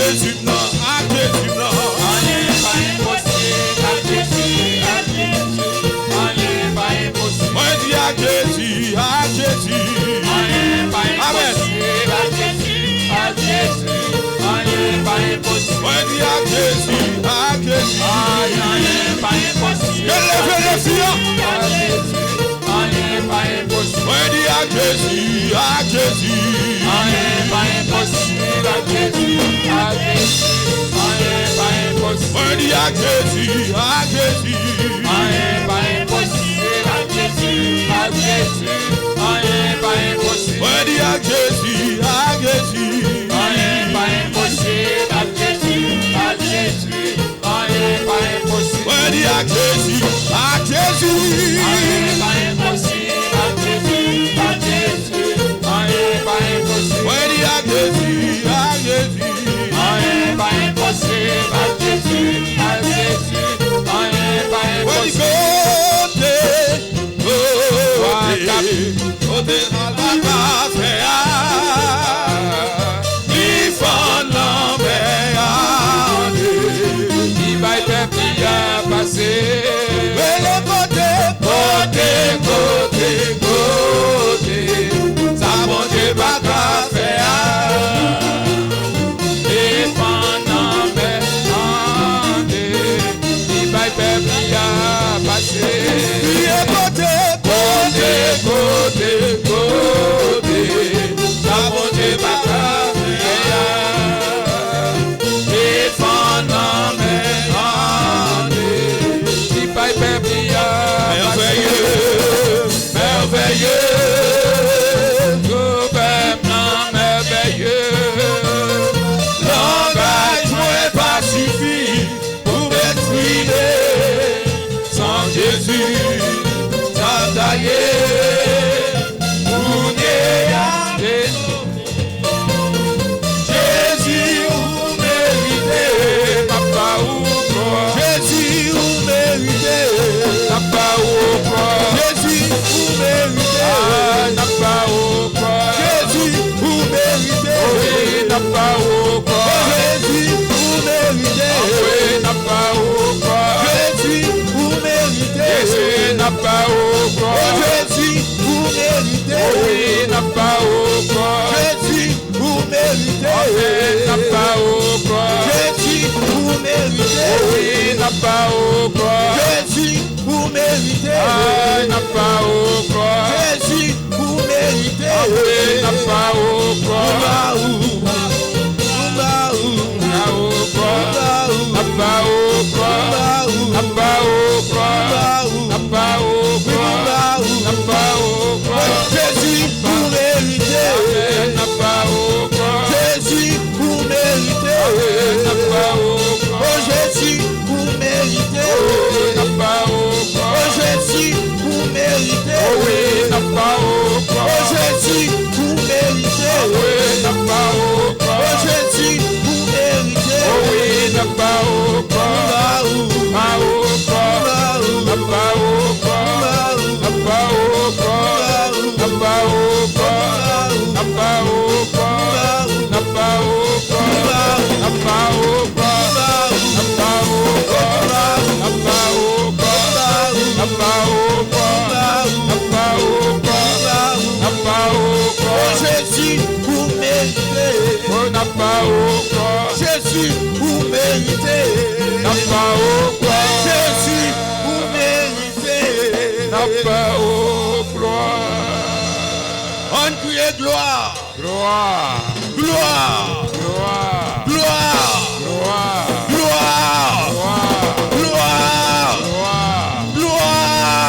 Jésus, non, à Jésus, non. Rien pas impossible à Jésus, à Jésus. Rien pas impossible. Moi dis à Jésus, à Jésus. Rien pas impossible à Jésus, à Jésus. Rien pas impossible. Moi dis à Jésus, à Jésus. Rien pas impossible. Levez les filles. À Jésus, rien pas impossible. Moi dis à Jésus, à Jésus. Rien pas impossible à Jésus, à Jésus. Rien pas impossible. Moi dis à Jésus, à Jésus. Rien pas impossible à Jésus, à Jésus. Rien pas impossible. Moi dis à Jésus, à Jésus. Rien pas impossible à Jésus, à Jésus. Rien pas impossible. Moi dis à Jésus, à Jésus. Rien pas impossible à Jésus, à Jésus. Rien pas impossible. Moi dis à Jésus, à Jésus. Rien pas impossible à Jésus, à Jésus. Rien pas impossible. Côté à la café, il faut l'enlever. Il va être bien passé. Mais le côté, ça monte pas café. Et pendant mes années, il va être bien passé. Ça monte pas café. Et pendant mes années, il va être bien Merveilleux, merveilleux. gouvernement merveilleux. L'engagement est pas suffi pour m'exprimer. Sans Jésus, sans tailler, pour néant. Jésus, vous méritez. Papa ou quoi? Jésus, vous méritez. Papa ou quoi? Jésus, vous méritez. Papa ou quoi? Jésus, vous méritez. Oui, papa ou quoi? Jésus, vous méritez. Oui, papa ou quoi? Jésus, vous méritez. Jésus n'a pas au quoi? Jésus, vous méritez. Oui, n'a pas au quoi? Jésus, vous méritez. Oui, n'a pas au quoi? Jésus, vous méritez. Oui, n'a pas au quoi? Jésus, vous méritez. Ah, n'a pas au quoi? Jésus, vous méritez. Oui, n'a pas au quoi? N'a au quoi? N'a pas au quoi? N'a pas au quoi? N'a pas au quoi? N'a pas au quoi? Jésus, vous méritez. N'a pas au quoi? Jésus, vous méritez. N'a pas au quoi? Oh Jésus, vous méritez. N'a pas au quoi? Oh Jésus, vous méritez. Oui, n'a pas au quoi? Oh Jésus, vous méritez. Oui, n'a pas au quoi? Oh Jésus, vous méritez. Oui, n'a pas au quoi? Pas au quoi? N'a pas au quoi? N'a pas au quoi? N'a pas au quoi? N'a pas au quoi? N'a pas au quoi? N'a pas au quoi? N'a pas au quoi? N'a pas au quoi? N'a pas au quoi? N'a pas au quoi? N'a pas au quoi? Oh Jésus, vous méritez. Oh, n'a pas au quoi? Jésus, vous méritez. N'a pas au quoi? Jésus, vous méritez. N'a pas au gloire. On crie gloire, Gloire. gloire, Gloire. gloire, Gloire. gloire, Gloire. gloire, Gloire. gloire,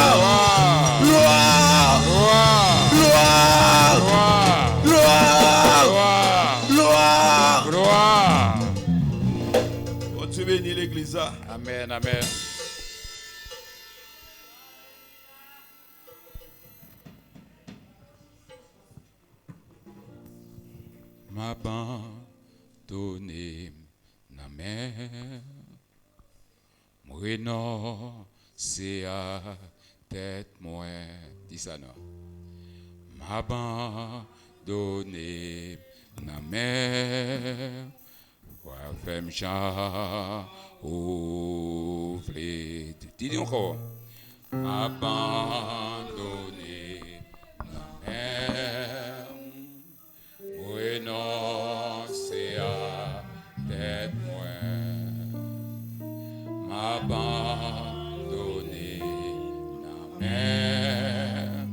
Gloire. gloire, Gloire. gloire, Gloire. gloire. Gloire. Bon Dieu bénit l'église. Amen. Amen. M'abandonner na mer, renoncer à tête moi, dis ça non. M'abandonner na mer, femme Jean, ouvre, dis encore, abandonner la mer, renoncer à tête moins, m'abandonner la mer,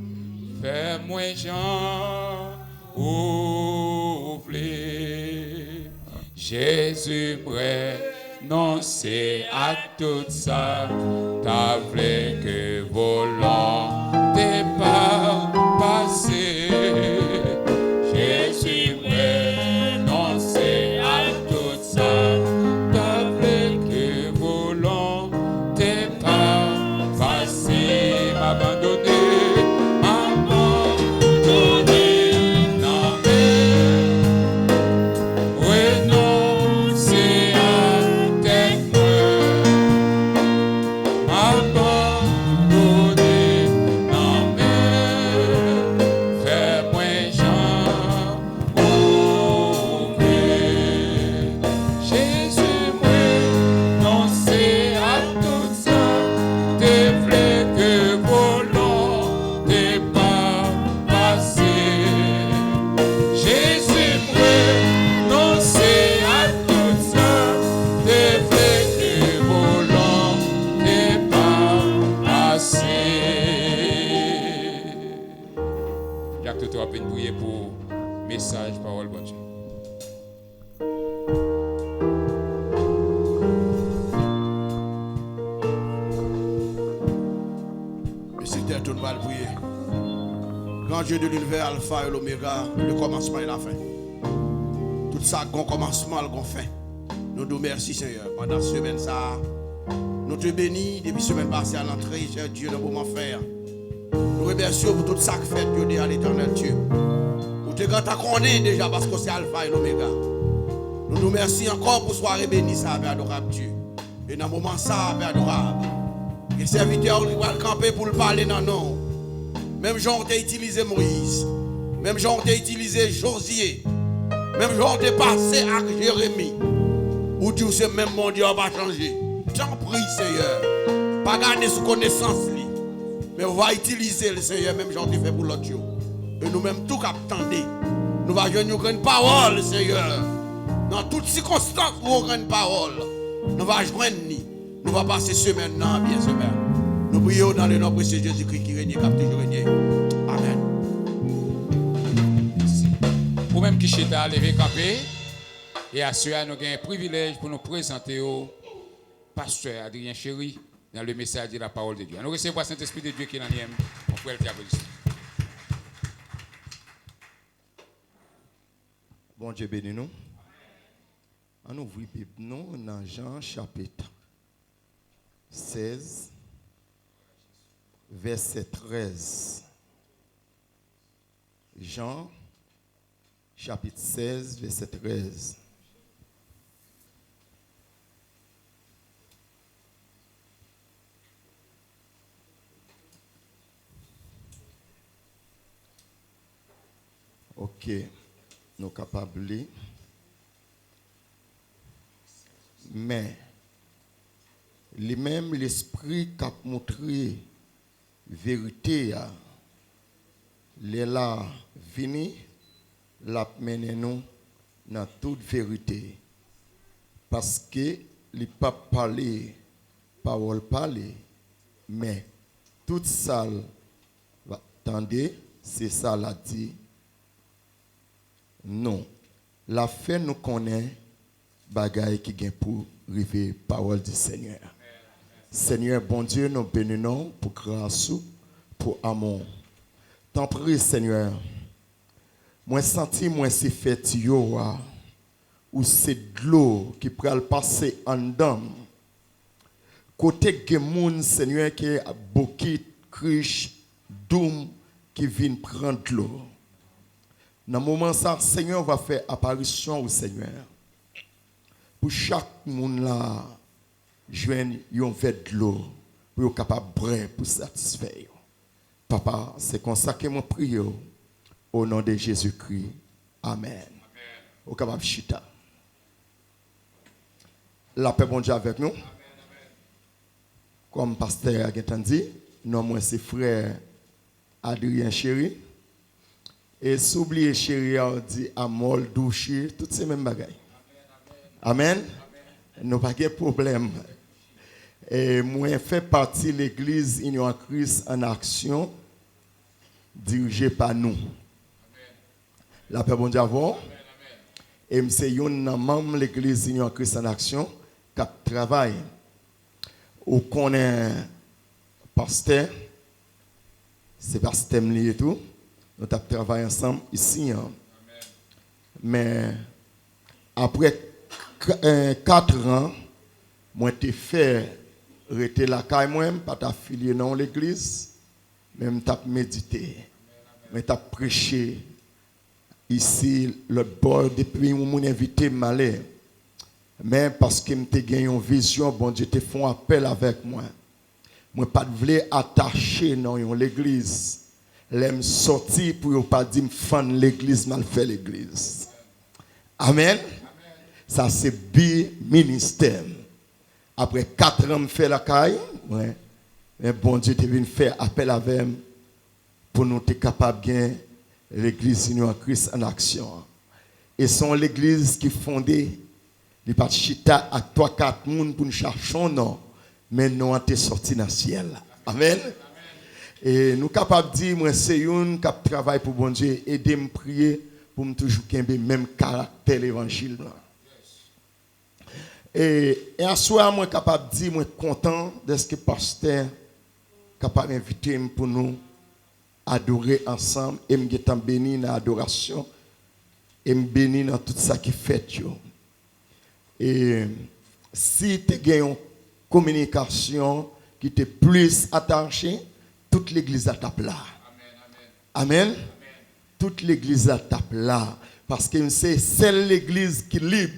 fais-moi Jean, ouvre. Jésus renoncer à tout ça, t'as voulu que volonté pas passer. Jésus renoncer à tout ça, t'as voulu que volonté pas passer. M'abandonner. Message, parole, bon Dieu. Monsieur Terre, tout le monde va prier. Grand Dieu de l'univers, Alpha et l'Oméga, le commencement et la fin. Tout ça, grand commencement, grand fin. Nous te remercions, Seigneur. Pendant cette semaine, ça, nous te bénis depuis la semaine passée à l'entrée, cher Dieu, nous pouvons faire. Nous remercions pour tout ça que fait Dieu à l'éternel Dieu. Nous te connaissons déjà parce que c'est Alpha et l'Oméga. Nous nous remercions encore pour soirée bénie, ça, Père adorable Dieu. Et dans le moment, ça, Père adorable. Les serviteurs qui vont camper pour le parler dans nous. Même gens ont utilisé Moïse. Même gens ont utilisé Josué. Même gens ont passé avec Jérémie. Ou Dieu, c'est même mon Dieu, va changer. J'en prie, Seigneur. Pas garder sous connaissance. Mais on va utiliser le Seigneur, même gens ont fait pour l'autre Dieu. Et nous-mêmes, tout attendez. Nous allons joindre une parole, Seigneur. Dans toutes circonstances, nous aurons une parole. Nous allons joindre. Nous allons passer semaine, bien semaine. Nous prions dans le nom de Jésus-Christ qui règne, qui a toujours régné. Amen. Merci. Pour même qui chita à lever campé, et à cela, nous avons un privilège pour nous présenter au pasteur Adrien Chéri dans le message de la parole de Dieu. Nous recevons le Saint-Esprit de Dieu qui est dans l'aime. On peut le applaudissements. Bon Dieu bénis nous. On ouvre la Bible nous dans Jean chapitre 16, verset 13. Jean chapitre 16, verset 13. Ok, nous sommes capables. Mais, lui-même, l'esprit qui a montré vérité, il est là, venu, l'a mené nous dans toute vérité. Parce que, il n'a pas parlé, parole parler, mais tout ça, attendez, c'est ça l'a dit. Non. La fin nous connaît bagaille qui vient pour arriver parole du Seigneur. Seigneur, bon Dieu, nous bénissons pour grâce, pour amour. T'en prie, Seigneur. Moi senti, moi c'est fait yo, ou c'est de l'eau qui peut passer en dedans. Côté que moun, Seigneur, qui a beaucoup criche, doum, qui vient prendre l'eau. Dans le moment ça, Seigneur va faire apparition au Seigneur. Pour chaque monde là, joindre un verre de l'eau pour être capable de boire pour satisfaire. Papa, c'est comme ça que je prie au nom de Jésus-Christ. Amen. Au capable chita. La paix bon Dieu avec nous. Comme pasteur a dit, non, moi c'est frère Adrien Chéri. Et s'oublier Chéri a dit Amol, Douchi, toutes ces mêmes bagailles. Amen. Nous pas de problème. Et moi fait partie de l'église Union Christ en action, dirigée par nous. La paix bon Dieu avant. Et c'est un membre de l'église Union Christ en action qui travaille. Ou qu'on est pasteur, c'est pasteur lié et tout. Nous avons travaillé ensemble ici. Hein. Mais après 4 ans, moi j'ai fait rester la caille moi, pas t'affilier dans l'église, même t'as médité, mais t'as prêché ici le bord depuis où mon invité m'allait. Mais parce que m'te gagné une vision, bon Dieu te font appel avec moi. Moi pas voulu attacher dans l'église. L'aime sortir pour pas dire fan l'église mal fait l'église. Amen. Ça c'est bi ministère. Après 4 ans me fait la caille, ouais. Mais bon Dieu te vient faire appel avec moi pour nous être capable de gagner l'église Union Christ en action. Et sont l'église qui fondée il pas chita à 3-4 personnes pour nous chercher non, mais nous on est sorti dans le ciel. Amen. Et nous capables de dire moi c'est une qui travaille pour bon Dieu aider me prier pour me toujours garder même caractère l'évangile. Et à soir moi capable de dire moi content de ce que pasteur capable d'inviter pour nous adorer ensemble et me être béni dans l'adoration et me béni dans tout ça qui fait yo. Et si tu as une communication qui t'est plus attachée, toute l'église à tape là. Amen. Amen. Toute l'église à tape là. Parce que c'est celle l'église qui est libre.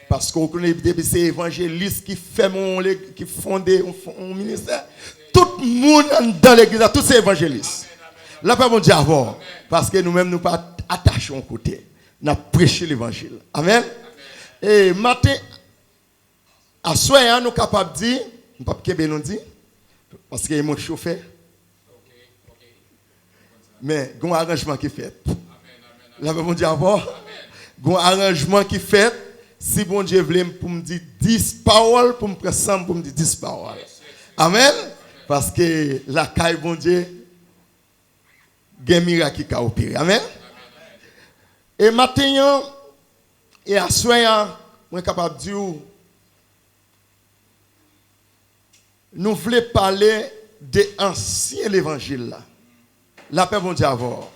Parce qu'on connaît c'est évangéliste qui fait qui fonde un ministère. Tout le monde dans l'église, tous ces évangélistes. Là, pas bon Dieu avant. Parce que nous-mêmes, nous pas attachés au côté. Nous avons prêché l'évangile. Amen. Et matin, à soir, nous sommes capables de dire, nous ne pouvons pas nous dire, parce qu'il y a mon chauffeur. Mais il y a un arrangement qui est fait. Là, bon Dieu, avant, il y a un arrangement qui est fait. Si bon Dieu veut pour me dire 10 paroles, pour me prendre 100, pour me dire 10 paroles. Amen. Parce que la caille, bon Dieu, il y a un miracle qui a opéré. Amen. Et maintenant, et à soir, je suis capable de dire, nous voulons parler de l'ancien évangile. La paix, bon Dieu, avant.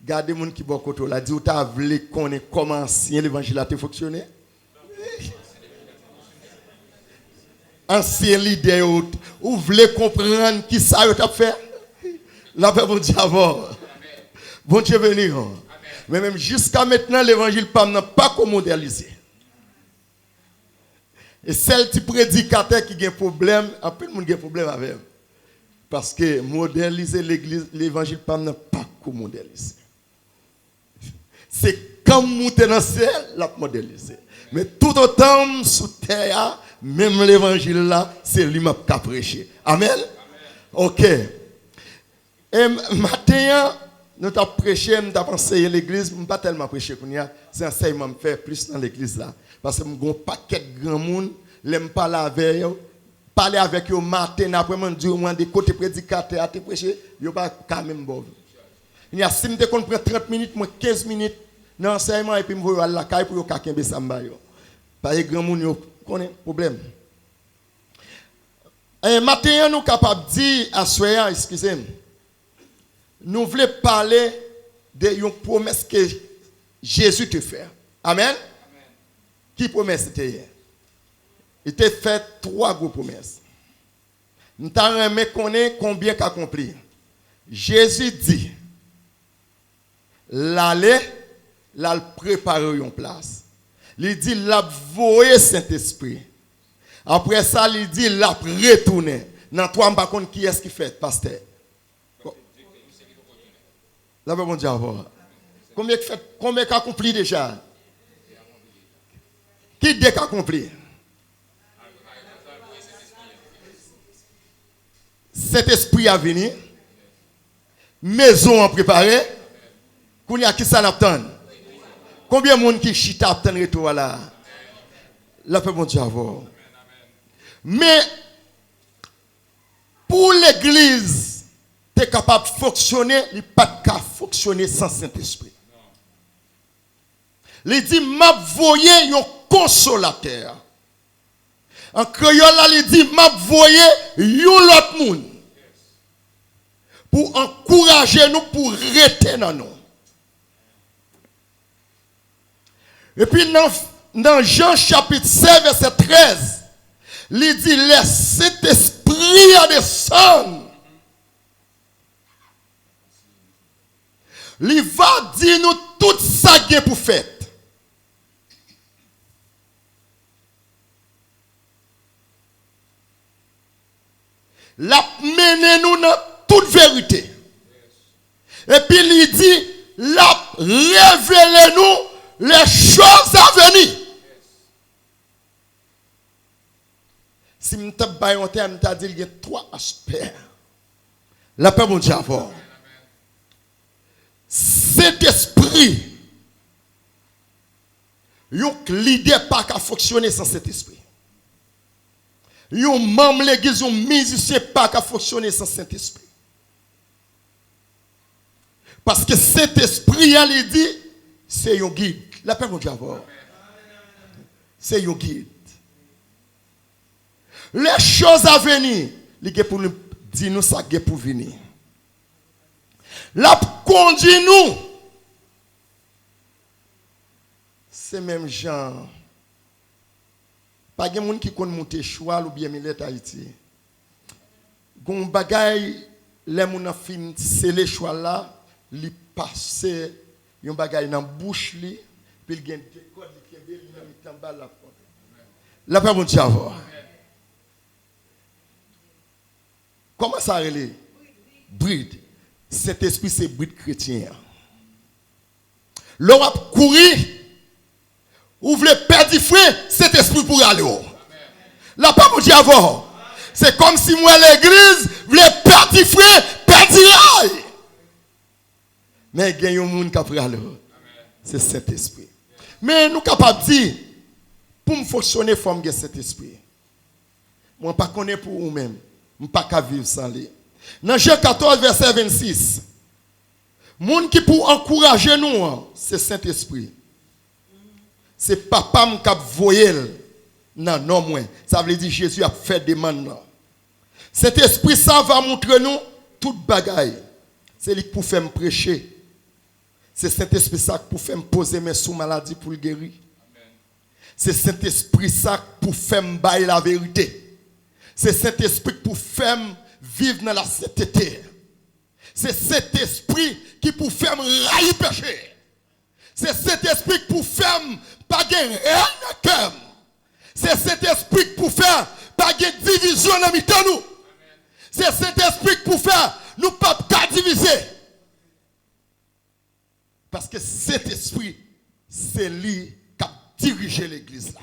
Gardez les gens qui sont côté là, dit, vous voulez connaître comment l'ancien évangile a fonctionné? Ancien leader, vous voulez comprendre qui ça a fait? La paix, bon Dieu, avant. Bon Dieu, venir. Mais même jusqu'à maintenant, l'évangile n'a pas modélisé. Et celle qui prédicateur qui a un problème, un peu de monde a un problème avec elle. Parce que modéliser l'église, l'évangile n'a pas modélisé. C'est comme monter dans le ciel, la modéliser. Mais tout autant sous terre, même l'évangile là, c'est lui qui a prêché. Amen. Ok. Et maintenant, nous avons prêché, nous avons enseigné l'église, nous pas tellement prêché, c'est enseignement que je fais plus dans l'église là. Parce que nous avons un paquet de grands monde, l'aime parler avec eux matin, après moi, dire des côtés prédicateurs, à te prêcher, ils ne pas quand même bon. Il y a si je prends 30 minutes, 15 minutes dans l'enseignement, et puis je vais à la caille pour que quelqu'un samba. Parce que grand monde connaît problème. Et maintenant, nous sommes capables de dire à Soya, excusez-moi, nous voulons parler de une promesse que Jésus te fait. Amen. Amen. Qui promesse c'était hier? Il t'a fait 3 grosses promesses. Nous t'avons connaître combien qu'a accompli. Jésus dit, l'aller, la préparer une place. Il dit, la voyer Saint-Esprit. Après ça, il dit, la retourner. Dans toi, je ne sais pas qui est-ce qui fait, pasteur. Là, bon Dieu, combien qu'a accompli déjà? Qui dit qu'a accompli? cet esprit a venu, maison en préparé, qu'on y a qui ça n'attend. Combien de monde qui chita attend retour là? La paix bon Dieu avoir. Mais pour l'église, tu es capable de fonctionner, il n'est pas capable de fonctionner sans Saint-Esprit. Il dit, m'a voyé un consolateur. En créole, il dit, m'a voyé un autre monde. Pour encourager nous, pour rester dans nous. Et puis dans Jean chapitre 7, verset 13, il dit, laisse cet esprit à descendre. Il va dire nous tout ça qui est pour faire. La mener nous dans toute vérité. Et puis il dit, la révéler nous les choses à venir. Si je te dis, il y a trois aspects. La paix, mon Dieu, avant. Cet esprit, l'idée pas qu'à fonctionner sans cet esprit. Yon membre l'église, yon musicien pas qu'à fonctionner sans Saint-Esprit. Parce que cet esprit, il dit, c'est un guide. La paix, mon Dieu, c'est un guide. Les choses à venir, il est pour nous dire nous ça qui est pour venir. La conduit nous. C'est même genre. Pas de monde qui connaît monter choix ou bien millet Haïti. Gon bagay les moun a fin c'est les choix là, li passer yon bagay dans bouche li, puis il gen des codes li kembe li nan tamba la porte. La paix mon Dieu avoir. Comment ça relé? Bride. Cet esprit c'est bride chrétien. L'on a couru. Ou voulez perdre frère, cet esprit pour aller haut. La paix mon Dieu avant. C'est comme si moi l'église voulait perdre frère, perdre rail. Mais il y a un monde qui a pris aller haut. C'est cet esprit. Mais nous sommes capables de dire, pour me fonctionner, il faut que cet esprit. Moi, je ne connais pas pour vous-même. Je ne peux pas vivre sans lui. Dans Jean 14, verset 26, le monde qui pour encourager nous, c'est Saint-Esprit. C'est papa qui a voyé. Non, moins. Ça veut dire que Jésus a fait des mandats. Cet esprit, ça va montrer nous toute bagaille. C'est lui pour faire me prêcher. C'est cet esprit ça pour faire me poser mes sous maladie pour le guérir. C'est cet esprit ça pour faire me bailler la vérité. C'est cet esprit pour faire me vivre dans la sainteté. C'est cet esprit qui pour faire me railler péché. C'est cet esprit pour faire pas de rien dans cœur. C'est cet esprit pour faire pas de division dans nous. C'est cet esprit pour faire nous pas diviser. Parce que cet esprit, c'est lui qui a dirigé l'église là.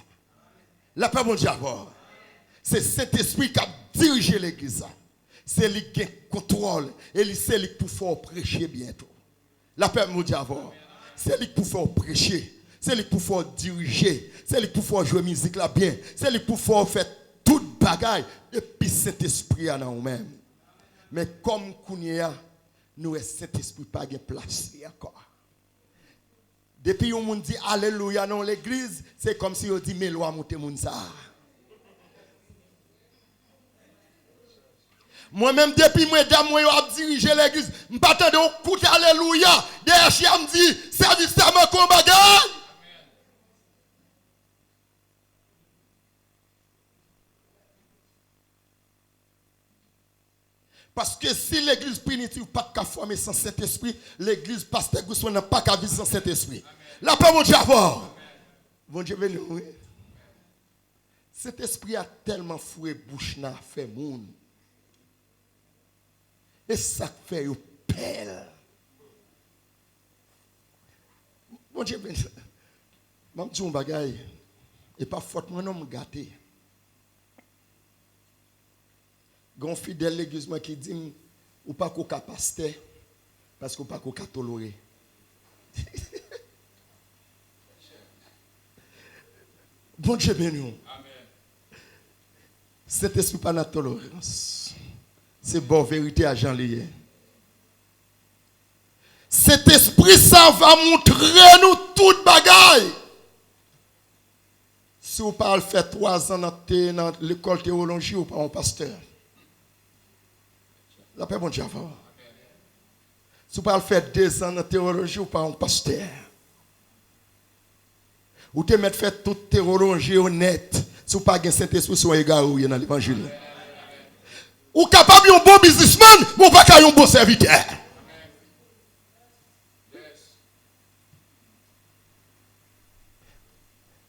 La paix mon Dieu. C'est cet esprit qui a dirigé l'église là. C'est lui qui contrôle et c'est lui pour faire prêcher bientôt. La paix mon Dieu. C'est lui pour faire prêcher. C'est lui pour faire diriger. C'est lui pour faire jouer musique là bien. C'est lui pour faire toute bagaille. Et puis cet esprit à nous-mêmes. Mais comme Kounia, nous cet esprit pas de place encore. Depuis on dit alléluia dans l'église, c'est comme si on dit mais loi monter moun ça. Moi-même, depuis moi, moi, je dirige l'église, je ne pas attendre un coup d'alléluia. Derrière, je me dis, service à ma combat. Parce que si l'église primitive n'a pas qu'à former sans cet esprit, l'église pasteur Goussou n'a pas qu'à vivre sans cet esprit. La paix, mon Dieu, avoir. Bon Dieu, béni, oui. Cet esprit a tellement foué bouche n'a fait monde. Et ça fait une pelle. Bon Dieu, je vais dire un bagage. Et pas faute, mon homme gâté. gon fidèle l'église qui dit ou pas qu'on pasteur parce qu'on pas qu'on tolérer. Bon Dieu béni. Amen. Cet esprit pas la tolérance. C'est bonne vérité à Jean lié. Cet esprit ça va montrer nous toute bagaille. Si vous parlez faire 3 ans dans l'école théologie ou pas un pasteur. La paix bon Dieu avant. Si vous parlez faire 2 ans dans théologie ou pas un pasteur. Ou te mettre faire toute théologie honnête. Si vous pas un Saint-Esprit sur égaré dans l'évangile. Ou capable un bon businessman, mais pas un bon serviteur.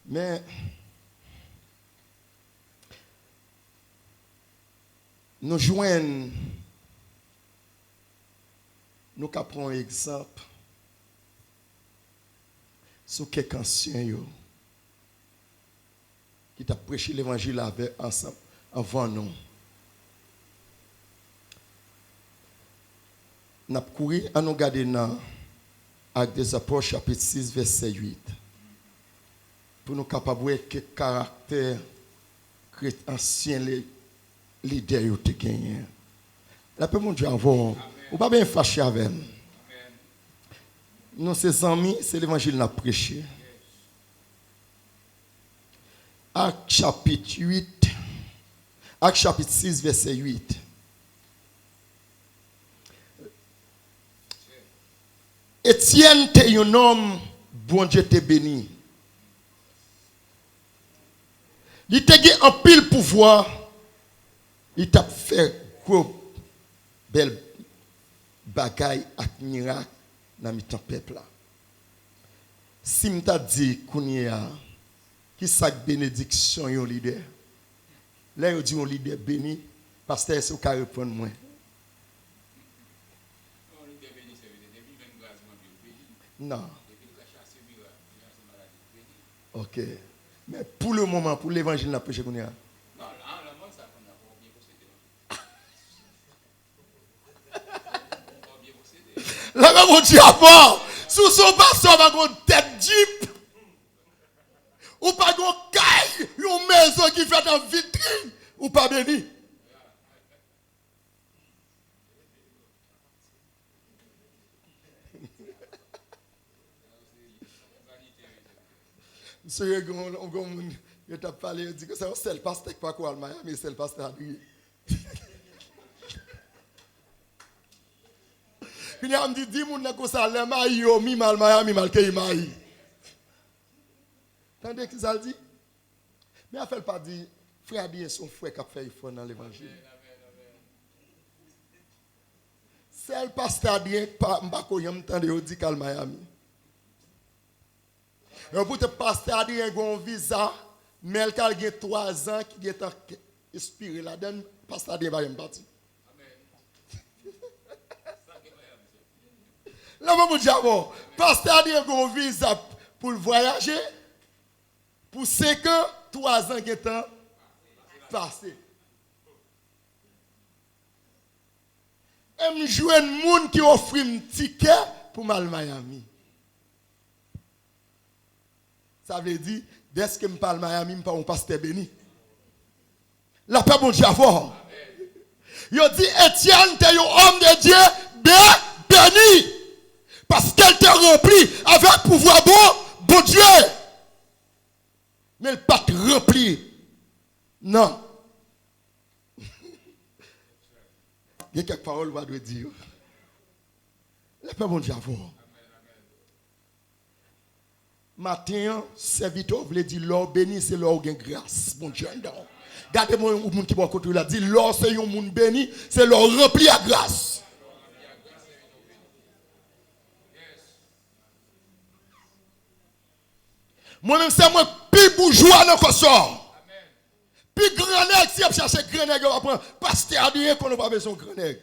Mais nous joignons, nous prenons un exemple sur quelques anciens qui t'a prêché l'évangile avec ensemble avant nous. Nous avons couru à nous garder dans Actes des Apôtres chapitre 6 verset 8. Pour nous capables de voir quel caractère ancien leader ont gagné. La paix mon Dieu avant. Ou pas bien fâché avec nous. Nous ses amis, c'est l'évangile n'a prêché. Actes chapitre 8. Actes chapitre 6 verset 8. Étienne était un homme, bon Dieu te béni. Il t'a eu un pile pouvoir. Il t'a fait gros belle bagaille et miracle dans le peuple là. Si m'ta dit kounia qui sa bénédiction yon leader. Là on dit un leader béni, pasteur c'est ka répondre moi. Non. OK. Mais pour le moment, pour l'évangile, n'a prêché qu'on y a. Là, mon Dieu, avant, sous son pasteur, on va une tête jeep. Ou pas une caille, une maison qui fait en vitrine. Ou pas béni. Monsieur, je t'ai parlé, je dis que c'est un seul pasteur qui pas quoi Miami, mais c'est le pasteur à lui. Puis il me dit, dis-moi que ça le maï, mi mal Miami, mal que maï. Tandis que ça dit, mais il ne fait pas dire, frère bien son frère qui a fait fort dans l'évangile. C'est le pasteur bien, pas m'bakoyam tande dit qu'al Miami. Et pour te pasteur a un visa, mais il a 3 ans qui est inspiré là-dedans, pasteur a va y partir. Là, je vous dis, pasteur a un visa pour voyager, pour 5 ans, 3 ans qui est passé. Et je joue un monde qui offre un ticket pour mal Miami. Ça veut dire, dès que je parle Miami, je parle pasteur béni. La paix, bon Dieu, fort. Il dit, Étienne, tu es un homme de Dieu béni. Parce qu'elle te remplit avec pouvoir bon Dieu. Mais elle pas te remplir. Non. Il y a quelques paroles que je dois dire. La paix, bon Dieu, fort. Matin, serviteur voulait dire l'or béni, c'est l'or qui a grâce, mon Dieu. Regardez-moi un monde qui va côté là, dit l'or c'est un monde béni, c'est l'or rempli à grâce. Moi-même, c'est moi plus bourgeois dans le sort. Plus grand nègre, si on cherche grand nègre, on va prendre pasteur à dire qu'on n'a pas besoin de grand nègre.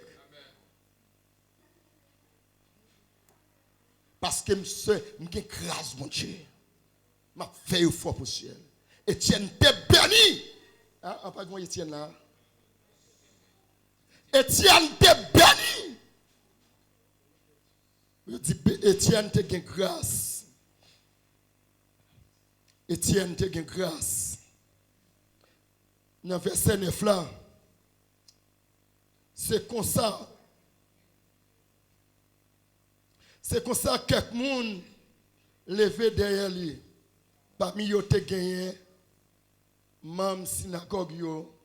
Parce que je écrase mon Dieu. Je fais fort pour le ciel. Étienne, t'es béni. Ah, pas de Étienne là. Étienne te béni. Je dis, Étienne te gain grâce. Étienne te gain grâce. Dans verset 9 là, c'est comme ça. C'est comme ça que quelques monde levé derrière lui. Parmi eux te gagné même synagogue yo,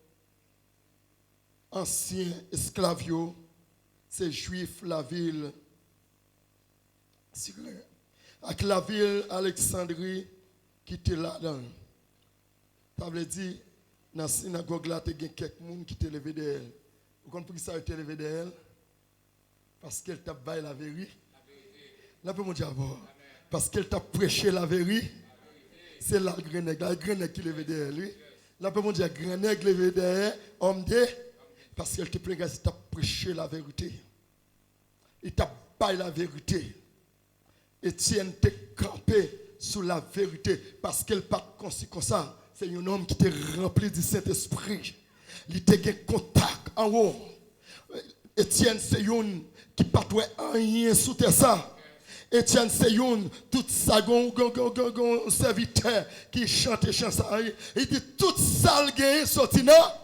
ancien esclave yo, c'est juif la ville. Avec la ville Alexandrie qui était là-dedans. Ça veut dire, dans la synagogue là, il y a quelques personnes qui étaient levés d'elle. Vous comprenez pourquoi ça a été levé d'elle? Parce qu'elle t'a baillé la vérité. Là, peut mon diable. Parce qu'elle t'a prêché la vérité. C'est la grenègue qui levé d'elle. Là, peut mon diable, grenègue levé d'elle, homme de. Parce qu'elle t'a prêché la vérité. Il t'a baillé la vérité. Étienne t'a campé sous la vérité. Parce qu'elle pas comme ça. C'est un homme qui était rempli du Saint-Esprit. Il était en contact en haut. Étienne, c'est un qui pas rien sous ça. Étienne, c'est un tout ça, un serviteur qui chante ça. Il dit tout ça, il sorti là.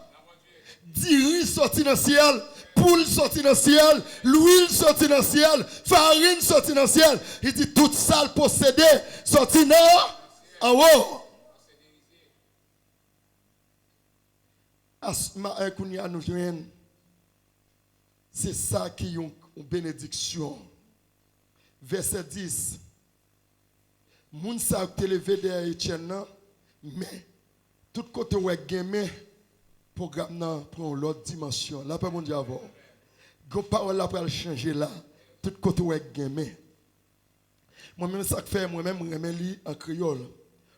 Diri sorti dans le ciel. Poule sorti dans le ciel. L'huile sorti dans le ciel. Farine sorti dans le ciel. Il dit tout ça, possédé, sorti là en haut. C'est ça qui est une bénédiction. Verset 10. Moun sa te levé derrière Étienne, mais tout côté où est gagné, programme pour l'autre dimension. Là, pas mon Dieu avant. Gon parole là pour changer là. Tout côté où est gagné. Moi-même, ça fait, moi-même, je me lis en créole.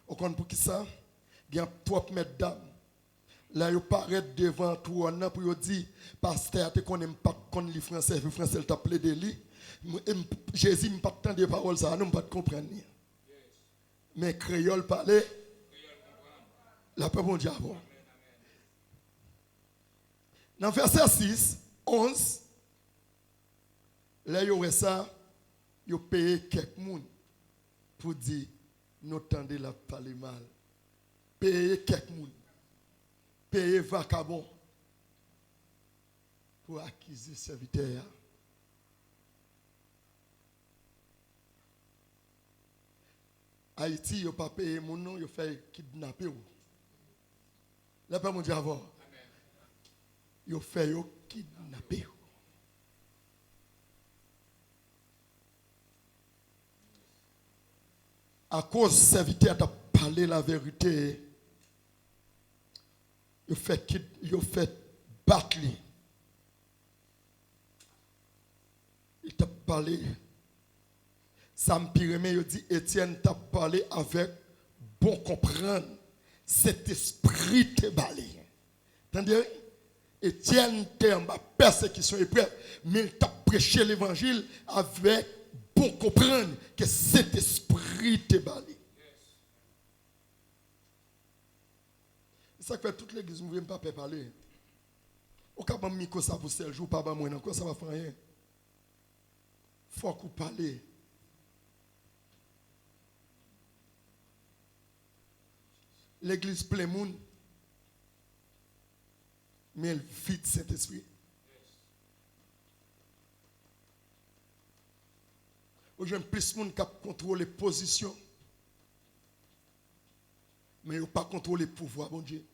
Vous comprenez pour qui ça? Il y a 3 mètres d'âme. Là, il paraît devant tout le monde pour dire, pasteur, tu connais pas le français, le français t'a plaidé lui. Jésus n'a pas tant de paroles, ça, nous ne pas comprendre. Mais créole parler, la paix mon diable. Dans verset 6, 11, là, il y aurait ça, il y a payé quelques monde pour dire, nous tendez la parler mal. Payer quelques monde. Payer vacabon pour acquérir serviteur. Haïti, il n'a pas payé mon nom, il a fait kidnapper. Là, pas mon Dieu avant. Il a fait kidnapper. À cause du serviteur t'a parlé la vérité. Il fait battre. Il t'a parlé. Ça me pire, mais il dit Étienne t'a parlé avec bon comprendre. Cet esprit te balé. Entendez? Étienne t'a en persécution épreuve, mais il t'a prêché l'évangile avec bon comprendre que cet esprit te balé. Ça fait toute l'église, vous ne pouvez pas parler. Au cas où micro ça pour seul jour, pas moi, encore ça va faire rien. Faut qu'on parle. L'église plein monde, mais elle vide cet esprit. Aujourd'hui, plus de monde qui contrôle les positions, mais il n'a pas contrôlé le pouvoir, bon Dieu.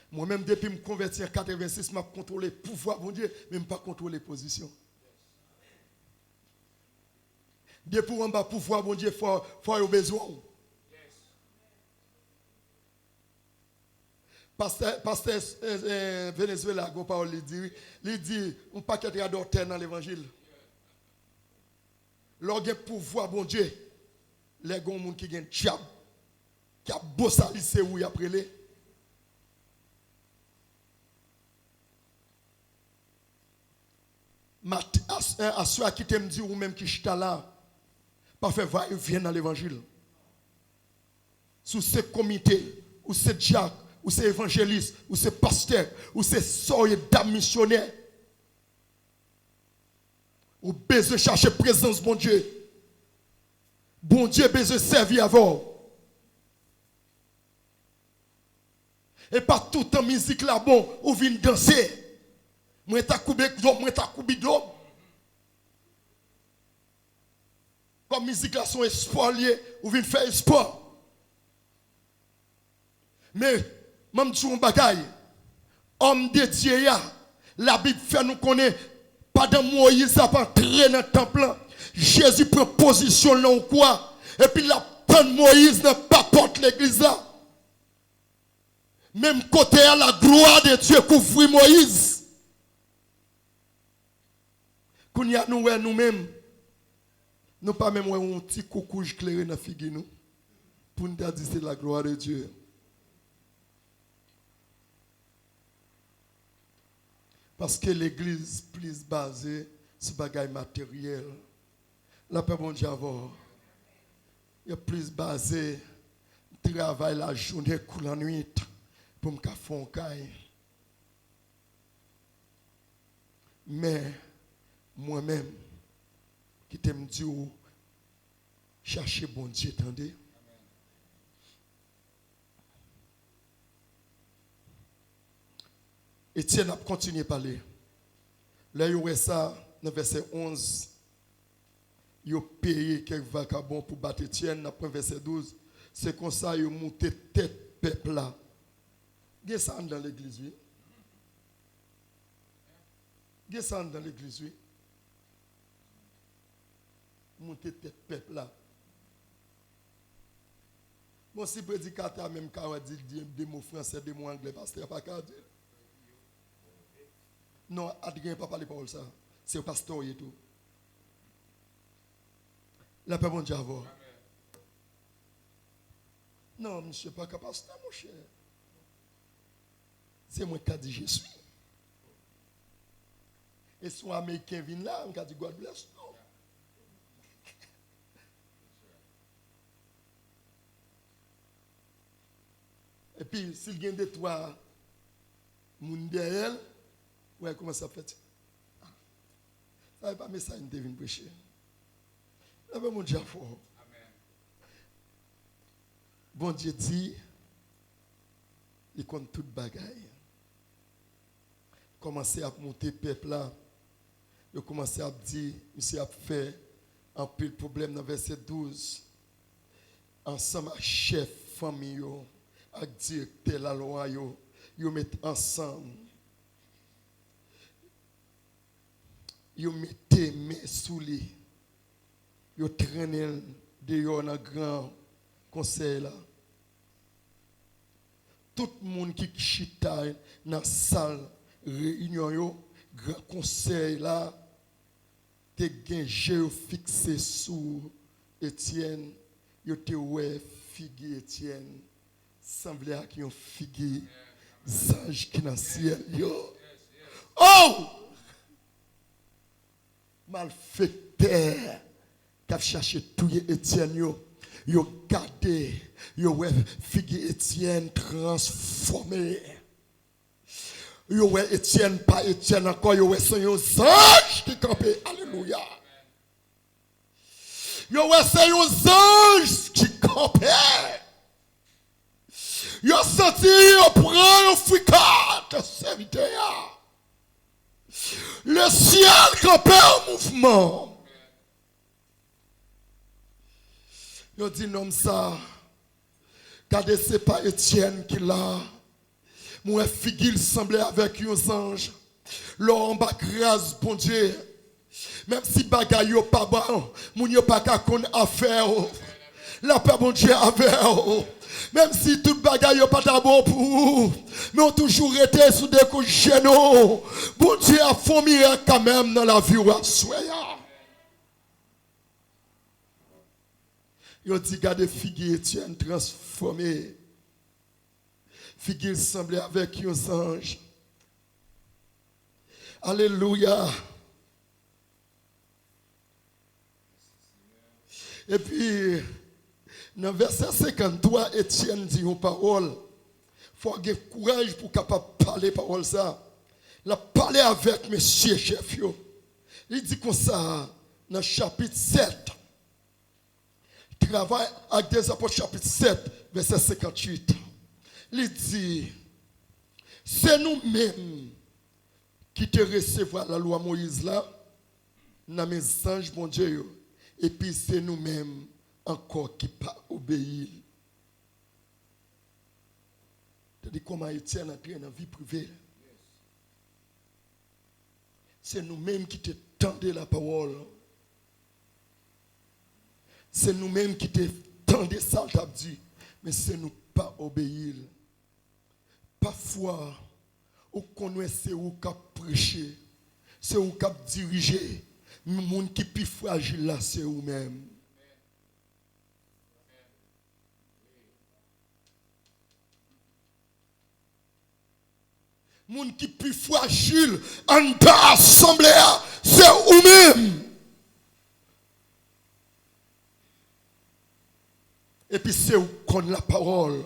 Moi-même, depuis que je me convertis en 86, je contrôlé le pouvoir, bon Dieu, mais je n'ai pas contrôlé les positions. Depuis qu'on a pouvoir, bon Dieu, il faut avoir besoin. Pasteur Venezuela, il dit, on pas qu'il y a d'orter dans l'évangile. Lorsqu'il y a pouvoir, bon Dieu, les gens qui ont un diable, qui a beau salissé ou après les. À ceux qui t'aiment dire ou même qui chita là, pas faire va-et-vient dans l'évangile. Sous ce comité, ou ce diable, ou c'est évangéliste, ou c'est pasteur, ou c'est soeur dame missionnaire. Ou besoin chercher présence, bon Dieu. Bon Dieu besoin servir avant. Et pas tout en musique là bon, ou vient danser. Moi ta coubé d'homme, moi ta coubé d'homme. Comme musique là son espoir lié, ou vient faire espoir. Mais même sur un bagaille, homme de Dieu la Bible fait nous connaître pendant Moïse a entré dans le temple. Jésus prend position là ou quoi? Et puis la prend Moïse n'a pas porte l'église là. Même côté à la gloire de Dieu couvre Moïse. Quand y a nous-mêmes, nous pas même un petit coucou éclairé dans la figure nous. Pour nous dire c'est la gloire de Dieu. Parce que l'église plus basée sur des bagages matériels. La paix bon Dieu avoir. Il est plus basé travail la journée coule la nuit pour me faire un caille. Mais moi-même qui t'aime dire chercher bon Dieu, attendez. Étienne a continué à parler. Là, il y a ça, dans le verset 11, il a payé quelques vagabonds pour battre Étienne. Dans le verset 12, c'est comme ça qu'il a monté tête peuple là. Il y a ça dans l'église, oui. Il y a ça dans l'église, oui. Monter tête peuple là. Bon, si le prédicateur même dit des mots français, des mots anglais, parce qu'il n'y a pas qu'à dire. Non, Adrien n'a pas parlé de ça. C'est le pasteur et tout. La paix, bon Dieu, avoir. Non, monsieur, pas capable, mon cher. C'est moi qui ai dit je suis. Et si un Américain vient là, on a dit God bless. Non. Et puis, s'il y a des trois, moun derrière, ouais, comment ça fait? Ça n'est pas message de venir prêcher. Là, mon Dieu, fort. Bon Dieu dit, il compte toute bagaille. Commencez à monter peuple là. Il commencé à dire, monsieur a fait un peu de problème dans verset 12. Ensemble avec chef famille, avec directeur la loi, ils mettent ensemble. Ils mettent mes sous lui. Ils traînent dehors dans le grand conseil là. Tout le monde qui chita dans la salle réunion, grand conseil là, te gen fixé sur Étienne, yo te ouais figue Étienne, semblait à qui ont figue sage qui dans le ciel yo. Oh! Malfaiteur qui a cherché tuer Étienne yo gardé, yo ouais figue Étienne transformé. Yo ouais Étienne pas Étienne encore, yo ouais c'est un ange qui campé. Alléluia. Yo ouais c'est un ange qui campé. Yo senti yo prend un fricade serviteur. Le ciel campé en mouvement. Yo dit non ça. Gardez c'est pas Étienne qui l'a. Moi, figure semblait avec un ange. L'homme a grâce, bon Dieu. Même si bagaille yo pas bon, moun yo pas ka kon affaire. La paix, bon Dieu, avec. Même si tout bagaille yo pas ta bon pour vous, mais on toujours été sous des coups de genoux. Bon Dieu a fait miracle quand même dans la vie ou à soya. Yo dit garde figure Étienne transformé. Figure semblait avec un ange. Alléluia. Et puis, dans verset 53, Étienne dit une parole. faut avoir courage pour capable parler parole ça. La parler avec monsieur chef yo. Il dit comme ça dans chapitre 7. Travail avec des apôtres chapitre 7 verset 58. Il dit c'est nous-mêmes qui te recevoir la loi Moïse là dans mes anges bon Dieu et puis c'est nous-mêmes encore qui pas obéir. C'est comment Étienne entré dans la vie privée. C'est nous-mêmes qui te tendons la parole. C'est nous-mêmes qui te tendons ça, t'as dit. Mais c'est nous pas obéir. Parfois, on connaît c'est où qui prêcher, c'est où qui diriger. Le monde qui est plus fragile là, c'est vous-même. Le monde qui est plus fragile en ta assemblée, c'est vous-même. Et puis c'est où qu'on la parole,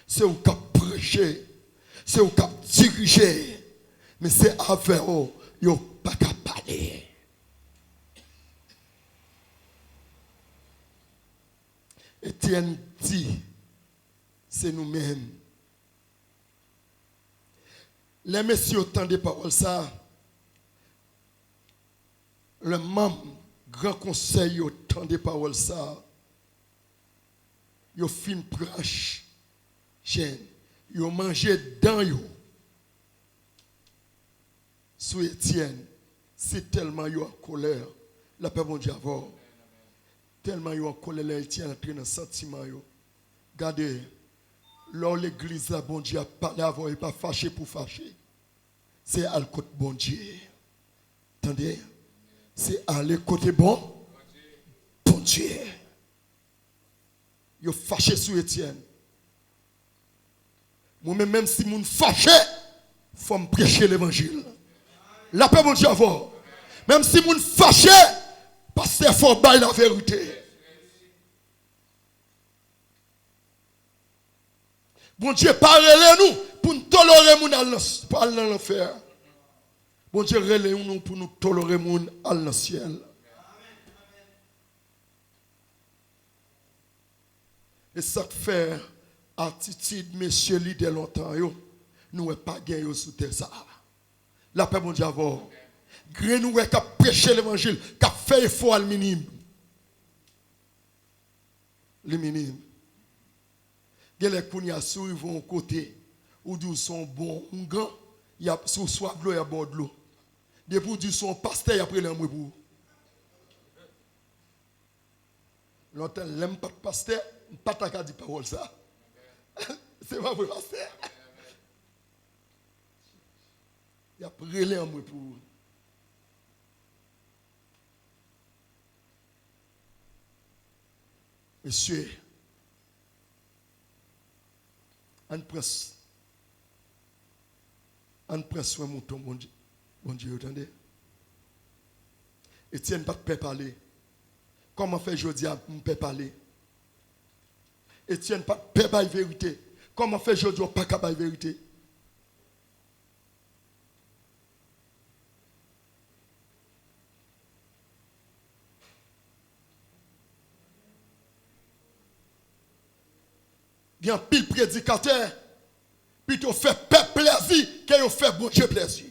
c'est où qu'on prêcher, c'est où qu'on diriger. Mais c'est avec eux, ils n'ont pas qu'à parler. Étienne dit, c'est nous-mêmes. Les messieurs entendent paroles ça. Le membre grand conseil entend paroles ça. Yo fin proche chaîne, yo mangé dans yo. Sous Étienne, c'est tellement yo en colère, la paix bon Dieu avoir. Tellement yo en colère, Étienne entré dans sentiment yo. Regardez, lors l'église là bon Dieu a parlé avant et pas fâché pour fâcher. C'est à le côté bon Dieu. Attendez, c'est à le côté bon Dieu. Yo fâché sur Étienne. Moi-même, même si moun fâché, faut me prêcher l'évangile. La paix, mon Dieu, avoir. Même si moun fâché, pasteur, faut bailler la vérité. Bon Dieu, parlez-nous pour nous tolérer moun à l'enfer. Bon Dieu, relève-nous pour nous tolérer moun à le ciel. Et ça fait attitude, messieurs, de longtemps, nous n'avons pas gagné sous terre ça. La paix, mon Dieu, avoir. Nous n'avons qu'à prêcher l'évangile, qu'à faire effort le minimum. Le minimum. Les kounia sou ils vont côté, ou du son bon, un grand, il y a sous soif l'eau, il y a bord de l'eau. Depuis du son pasteur, il y a pris l'amour pour. Longtemps, l'aime pas de pasteur. Pas ta qu'à dire parole ça. C'est pas pour pasteur. Il y a prélé en moi pour. Monsieur, on prend soin de mouton, bon Dieu, attendez. Etienne pas de parler. Comment faire aujourd'hui à me parler? Etienne pas de la vérité. Comment faire aujourd'hui pas de la vérité? Il y a un pile prédicateur, puis tu fais plaisir, qu'il fait bon Dieu plaisir.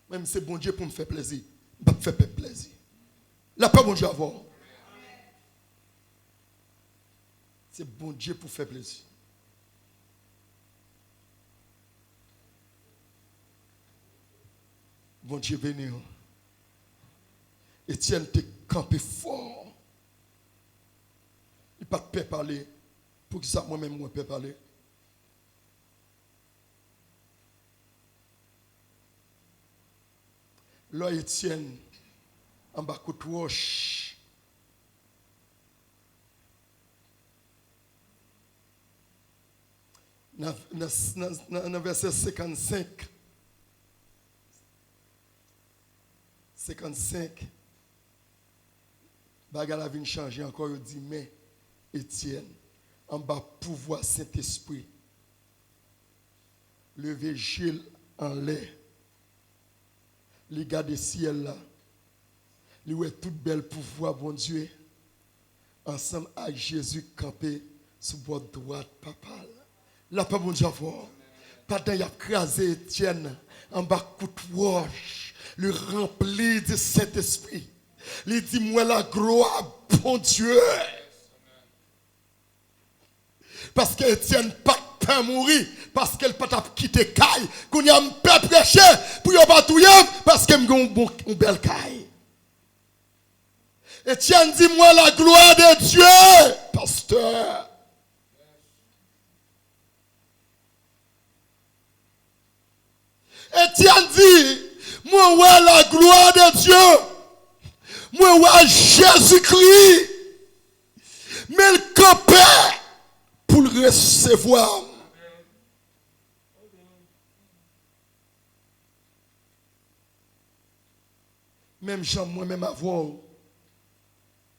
Même si c'est bon Dieu pour me faire plaisir, je ne fais pas plaisir. La paix, bon Dieu, avoir. C'est bon Dieu pour faire plaisir. Bon Dieu béni. Étienne te campé fort. Il pas de paix parler. Pour que ça moi-même moi peux parler. Là Étienne en bas côte roche. Dans verset 55, bagala vient changer encore, il dit mais Étienne, en bas pouvoir Saint-Esprit. Lever Gilles en l'air. Les gars des ciel là. Lui ouais tout bel pouvoir bon Dieu. Ensemble avec Jésus campé sous bord droite papa. Là pas bon Dieu voir. Pendant il a crasé Étienne en bas coup de roche, le rempli de Saint-Esprit. Il dit moi la gloire bon Dieu. Parce que Étienne pas de mourir parce qu'elle pas t'a quitté caille qu'on y a pas prêcher pour y pas tout parce que m'gon bon belle caille. Étienne dit moi la gloire de Dieu pasteur. Étienne dit moi ouais la gloire de Dieu. Moi ouais Jésus-Christ. Mais le campait pour le recevoir. Même Jean, moi-même avoir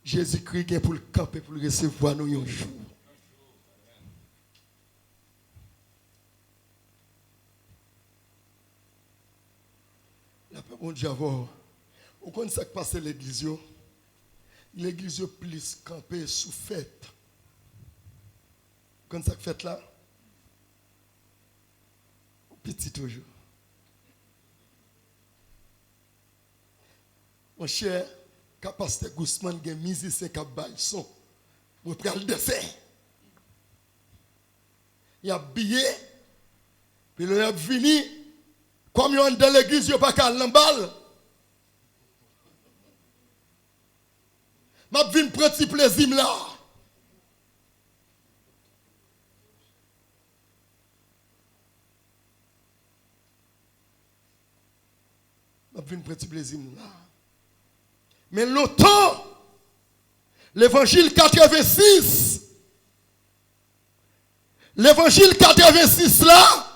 Jésus-Christ pour le camper, pour le recevoir nous un jour. La paix, bon Dieu, avoir. Vous connaissez ce qui passe à l'église? L'église plus camper sous fête. Vous connaissez ce qui fait là? Petit toujours. Mon cher, quand pasteur Guzman a musicien qui a bail son, je prends le dessin. Il a habillé, puis il a venu, comme il est dans l'église, il n'y a pas qu'à l'emballe. Je viens prendre petit plaisir là. Je viens prendre petit plaisir là. Mais longtemps, l'évangile 86 là,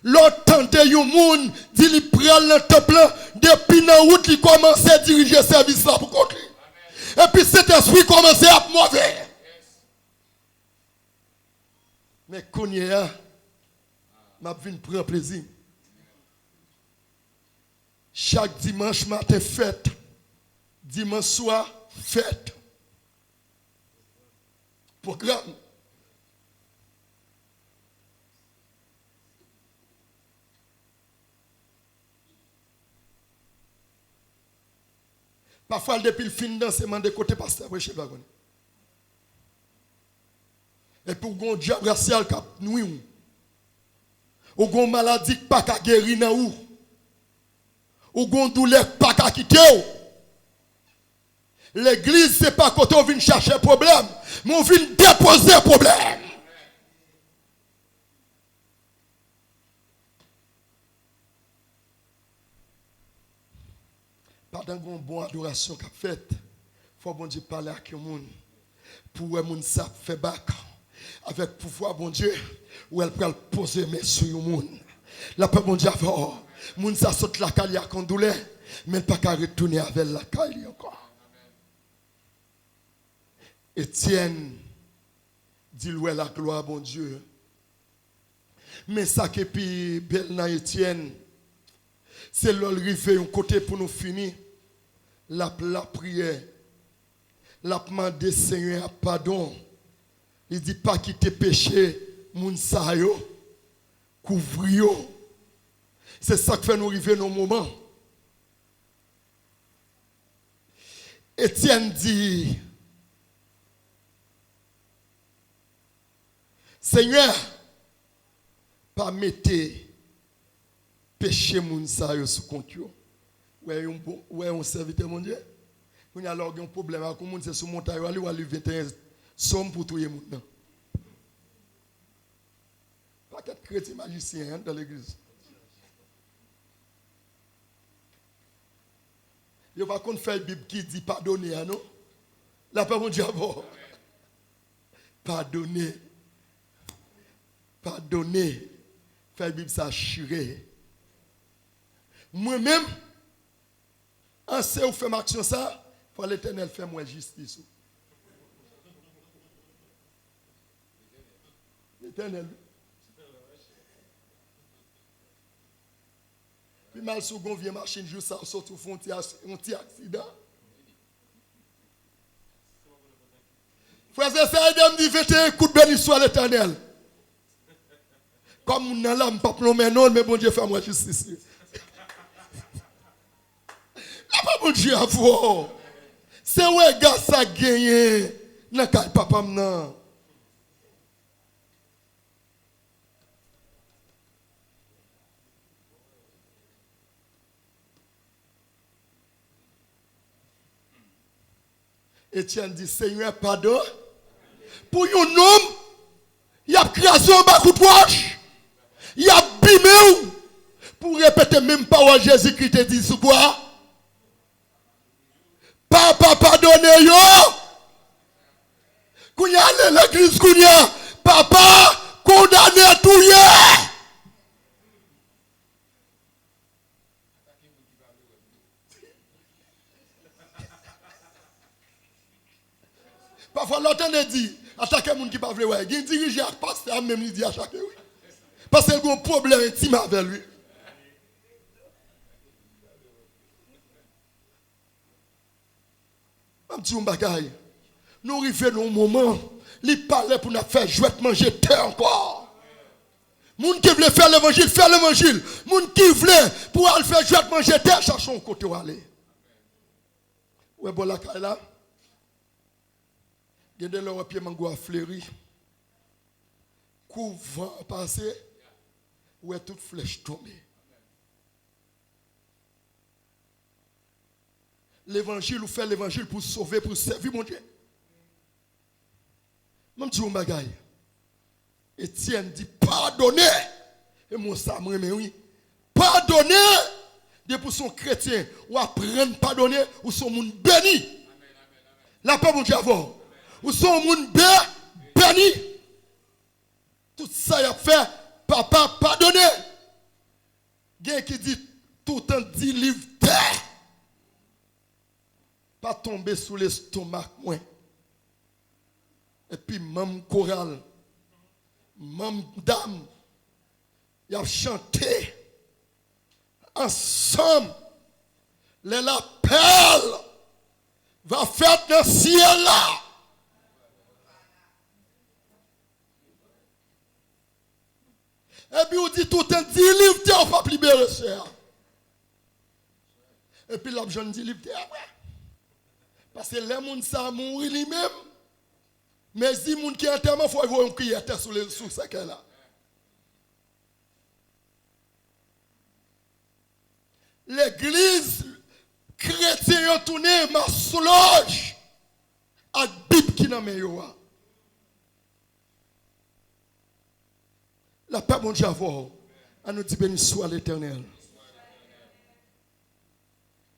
l'autant de yon dit il prend le temple depuis la route, il commence à diriger le service là pour contre lui. Et puis cet esprit commence à être mauvais. Mais quand il y a, je viens prendre plaisir. Chaque dimanche matin fête. Dimanche soir, fête. Programme. Parfois, depuis le fin dans c'est de côté pasteur, je sais pas. Et pour qu'on diable racial qui nuit ou qu'on maladie qui pas qu'à guérir dans ou qu'on douleur pas qu'à quitter. L'église, ce n'est pas quand on vient chercher un problème, mais on vient déposer un problème. Pendant une bonne adoration qu'a faite, il faut bon Dieu parler avec le monde. Pour que le monde ça fait bac. Avec pouvoir, bon Dieu, où elle peut poser mes sur le monde. La paix, bon Dieu, le monde ça saute la caille à condoulé, mais pas qu'à retourner avec la caille encore. Étienne dit louer la gloire, bon Dieu. Mais ça qui est plus belle dans Étienne, c'est l'arrivée un côté pour nous finir. La prière. La demande Seigneur pardon. Il dit pas quitter péché, moun sa yo, couvrir yo. C'est ça qui fait nous arriver nos moments. Étienne dit, Seigneur, pas mettre péché moun sa yo sous compte yo. Ouais, on serviteur mon Dieu. On a alors un problème avec moun c'est sous montagne ali ou ali 21 somme pour tout le monde. Pas qu'être chrétien magicien dans l'église. Il va qu'on fait Bible qui dit pardonner non. La paix mon Dieu pardonner. Pardonner. Faire Bible ça assurer. Moi-même, en ce où fait action ça, il faut l'Éternel faire moi justice. Éternel. Puis mal sous gon vient machine juste ça sort au fond un petit accident. Frère et sœurs, me dit faites coup de béni soit l'Éternel. Comme on a là, je pas plomber non, mais bon Dieu fait moi justice. Là pas bon Dieu à vous. C'est ouais gars ça gagné. N'a pas papa non. Etienne dit, Seigneur, pardon. Pour un homme, il a créé un bas coup de poche. Il a bimé. Pour répéter même parole Jésus-Christ te dit sous quoi? Papa, pardonnez yo. Kounya l'église, kounya. Papa, condamné tout hier. Parfois, l'autre dit, attaquer les gens qui ne peuvent pas. Il dirige à pasteur, même il dit à chaque oui. Parce qu'il a un problème intime avec lui. Un petit bagaille. Nous arrivons dans un moment, il parlait pour nous faire jouer manger terre encore. Les gens qui veulent faire l'évangile, faire l'évangile. Les gens qui veulent pour aller faire jouer manger terre, cherchons un côté où aller. Où est bon la caille là? Il y a des pieds mango à fleuri. Couvent passé, où est toute flèche tombée. L'évangile, ou fait l'évangile pour sauver, pour servir mon Dieu. Même si on bagaille. Étienne dit pardonnez. Et mon Sam, mais oui. Pardonnez. Et pour son chrétien, ou apprendre pardonner, ou son monde béni. La paix, mon Dieu, avant. Ou son monde béni. Tout ça, il a fait, papa, pardonnez. Quelqu'un qui dit tout en 10 livres terre. Pas tomber sous l'estomac, moi. Et puis, même chorale, même dame, il a chanté ensemble. La perle va faire dans le ciel là. Et puis, on dit tout un 10 livres, on ne va pas libérer ça. Et puis, la jeune 10 livres, parce que les gens ça mourir lui-même. Mais si les gens qui ont tellement, il faut voir un crier sous ce qu'elle-là. L'église chrétienne a tourné ma soulage à Bible qui n'a pas. La paix, mon Dieu, à nous dire béni soit l'Éternel.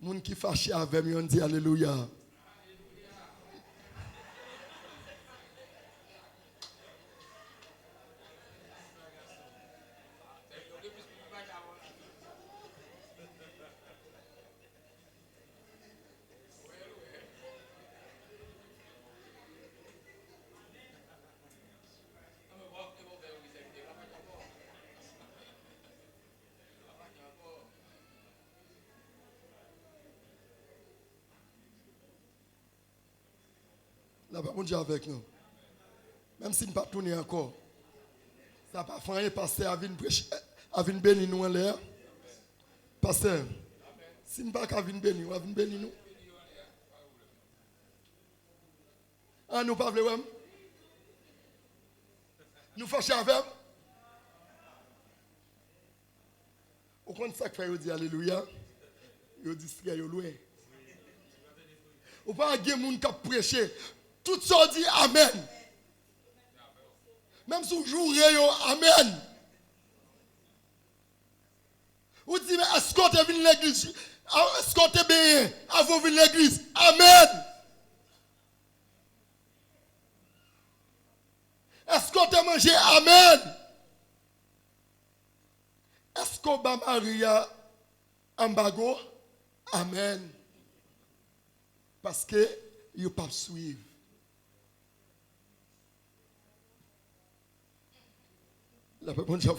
Les gens qui fâchent avec moi, on dit Alléluia. La paix, mon Dieu, avec nous. Même si nous ne pas tourner encore. Ça n'a pas fait pasteur à venir bénir nous en l'air. Pasteur, si nous ne pas qu'à venir bénir, on va venir bénir nous. Ah, nous ne pas voulons. Nous fâchons avec. Au compte ça que fait, dit Alléluia. Il dit ce qu'il y a loin. Ou pas des gens qui prêché. Tout ça dit Amen. Même si vous jouez, Amen. Vous dites, mais est-ce qu'on est venu l'église? Est-ce qu'on est bien? Avant de l'église? Amen. Est-ce qu'on a mangé? Amen. Est-ce qu'on va Maria embargo? Amen. Parce que il ne pas suivre. La paix, bon Dieu.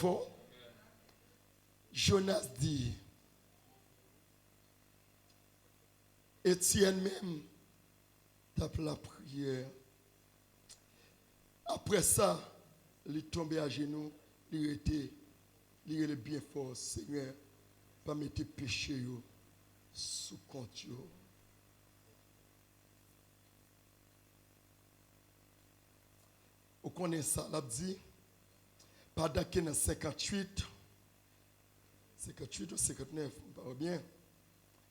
Jonas dit, Étienne même tape la prière. Après ça, il est tombé à genoux, il était bien fort, Seigneur, pas mettre péché sous compte. Vous connaissez ça, l'a dit, pendant qu'il est 58 ou 59, pas bien, vous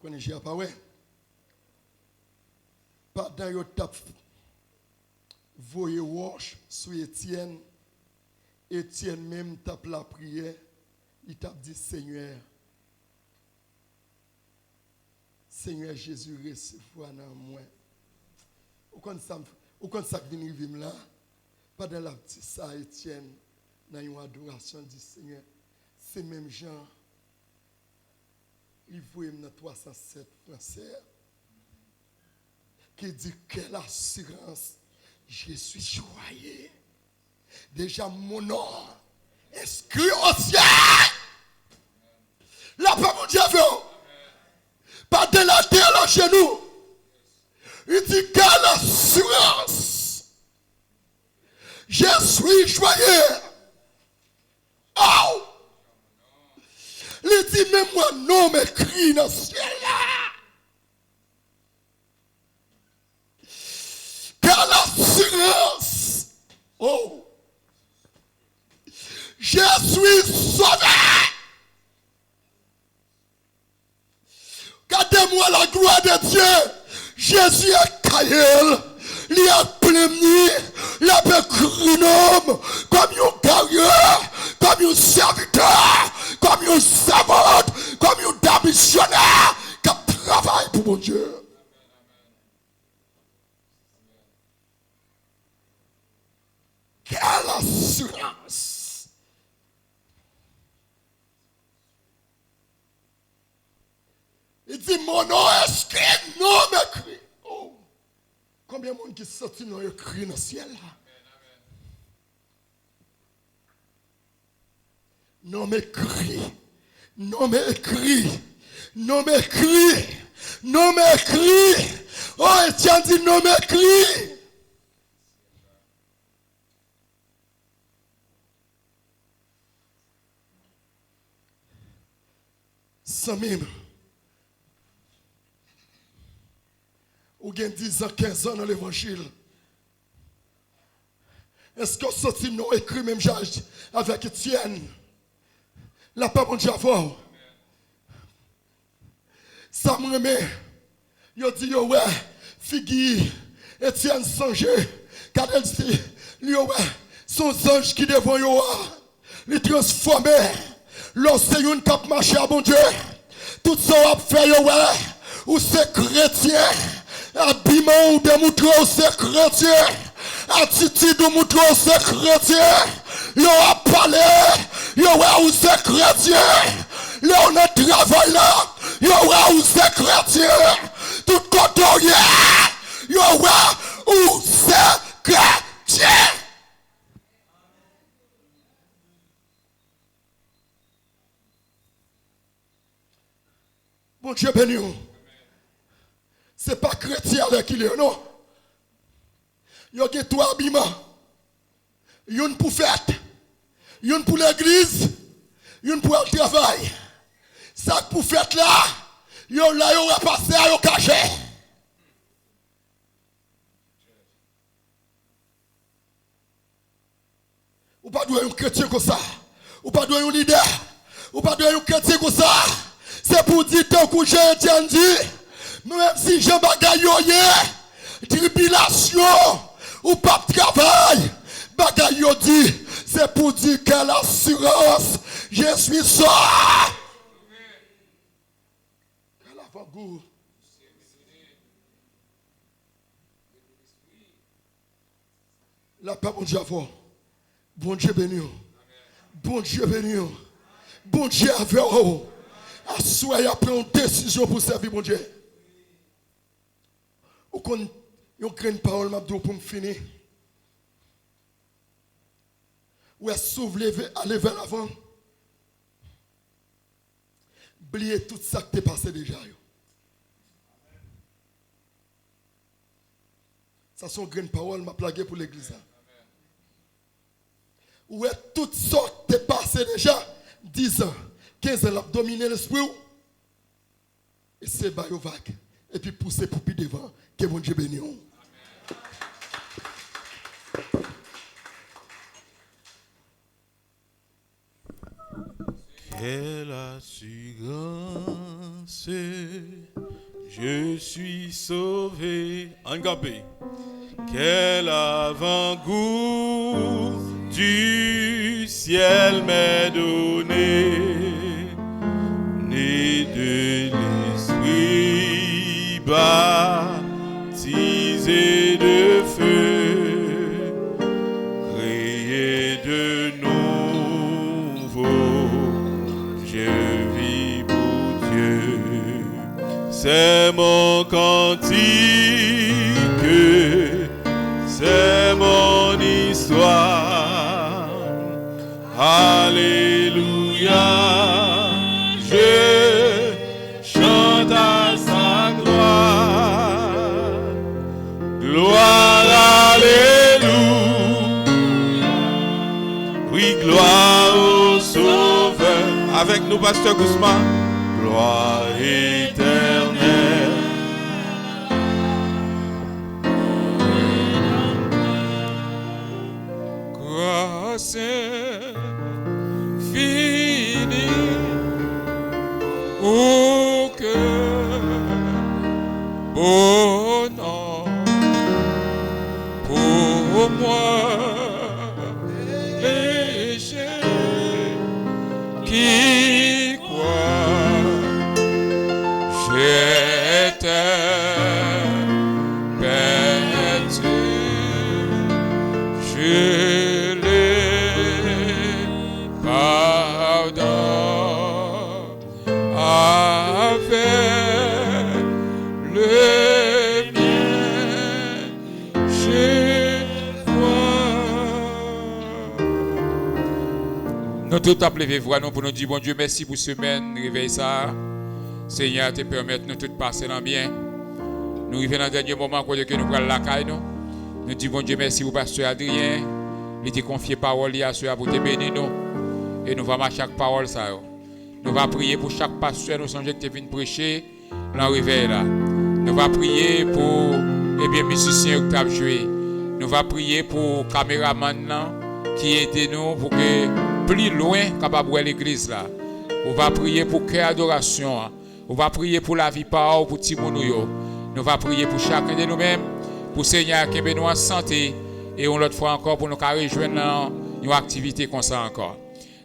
connaissez pas, ouais. Pendant qu'il tape, voyez wash sur Étienne, Étienne même tape la prière, il tape dit Seigneur Jésus, reçois dans moi. Ou quand ça vient arriver là, pendant la petite ça, Étienne, dans une adoration, dit Seigneur, c'est même Jean, il voit dans 307 français, qui dit quelle assurance, je suis joyeux. Déjà mon nom inscrit au ciel. La paix mon Dieu, pas de la terre chez nous. Il dit quelle assurance. Je suis joyeux. Oh! Il dit même moi non m'écrit dans le ciel là. Quelle assurance. Oh! Je suis sauvé. Regardez-moi la gloire de Dieu. Jésus est Kaël. Il est pléni. Il a écrit un homme comme un guerrier, comme un serviteur, comme un servante, comme un missionnaire qui travaille pour mon Dieu. Quelle assurance! Il dit mon nom est écrit, non écrit. Oh. Combien de monde qui sorti non écrit dans le ciel là? Non m'écrit, non m'écrit, non m'écrit, non m'écrit. Oh, Étienne dit non m'écrit. Sans même. Ou bien 10 ans, 15 ans dans l'évangile. Est-ce qu'on sortit non écrit même j'age avec Étienne? La paix mon Dieu avant. Ça me remet. Yo dit yo ouais, figui, Étienne songe. Quand elle dit, yo ouais, son ange qui devant yo, il transformé. Lorsque yon cap marché à bon Dieu, tout ça a fait yo ouais, ou c'est chrétien. Habillement ou de moutrer au chrétien, attitude ou moutrer au chrétien, yo a parlé, yo a ou c'est chrétien, yo on a travail là, yo a ou c'est chrétien, tout côté yo a ou c'est chrétien. Bon Dieu béni. Ce n'est pas chrétien avec il est, non. Il y a trois habillements. Une pour fête, une pour l'église, une pour le travail. Ça pour fête là, il y a passé à y caché. Ou pas doué un chrétien comme ça. Ou pas doué un leader. Ou pas doué un chrétien comme ça. C'est pour dire tant que j'ai dit. Même si j'ai bagaille tribulation ou pas de travail, bagaille dit, c'est pour dire quelle assurance, je suis sauvé. Quel avant-goût. La paix, bon Dieu, bon Dieu béni, bon Dieu béni, bon Dieu avec vous. Assoyez à prendre une décision pour servir mon Dieu. Ou qu'on y a une parole pour me finir. Ou est s'ouvre aller vers l'avant. Oubliez tout ça qui t'est passé déjà. Ça sont grandes paroles m'a plagué pour l'église. Ou est toutes sortes qui t'est passé déjà 10 ans, 15 ans, l'a dominé l'esprit. Et c'est bail au vague. Et puis pousser pour plus devant. Que bon Dieu bénisse. Quelle assurance, je suis sauvé. Engabé. Quel avant-goût du ciel m'est donné, né de l'esprit baptisé de feu, créé de nouveau, je vis pour Dieu. C'est mon cantique, c'est mon histoire. Alléluia, je chante à sa gloire. Gloire, alléluia. Oui, gloire au Sauveur. Avec nous, Pasteur Guzman. Gloire éternelle. Grâce infinie au cœur, bonheur pour moi, péché qui croit, j'étais perdu, je l'ai pardonné avec le mien, je crois. Nous tout appelez voix nous pour nous dire bon Dieu merci pour semaine réveil ça. Seigneur te permettre nous tout passer dans bien. Nous arrivons dans le dernier moment que nous prenons la caille nous. Nous disons bon Dieu merci pour pasteur Adrien. Il te confié parole à ceux pour te bénir nous. Et nous allons à chaque parole ça. Nous allons prier pour chaque pasteur nous songe que tu viens prêcher dans le réveil là. Nous allons prier pour les musiciens qui ont joué. Nous allons prier pour les caméramans qui aident nous pour que plus loin capable voir l'église là. On va prier pour cœur adoration. On va prier pour la vie par pour Timono. Nous allons prier pour chacun de nous-mêmes, pour Seigneur qui nous en santé et on l'autre fois encore pour nous rejoindre dans une activité comme ça encore.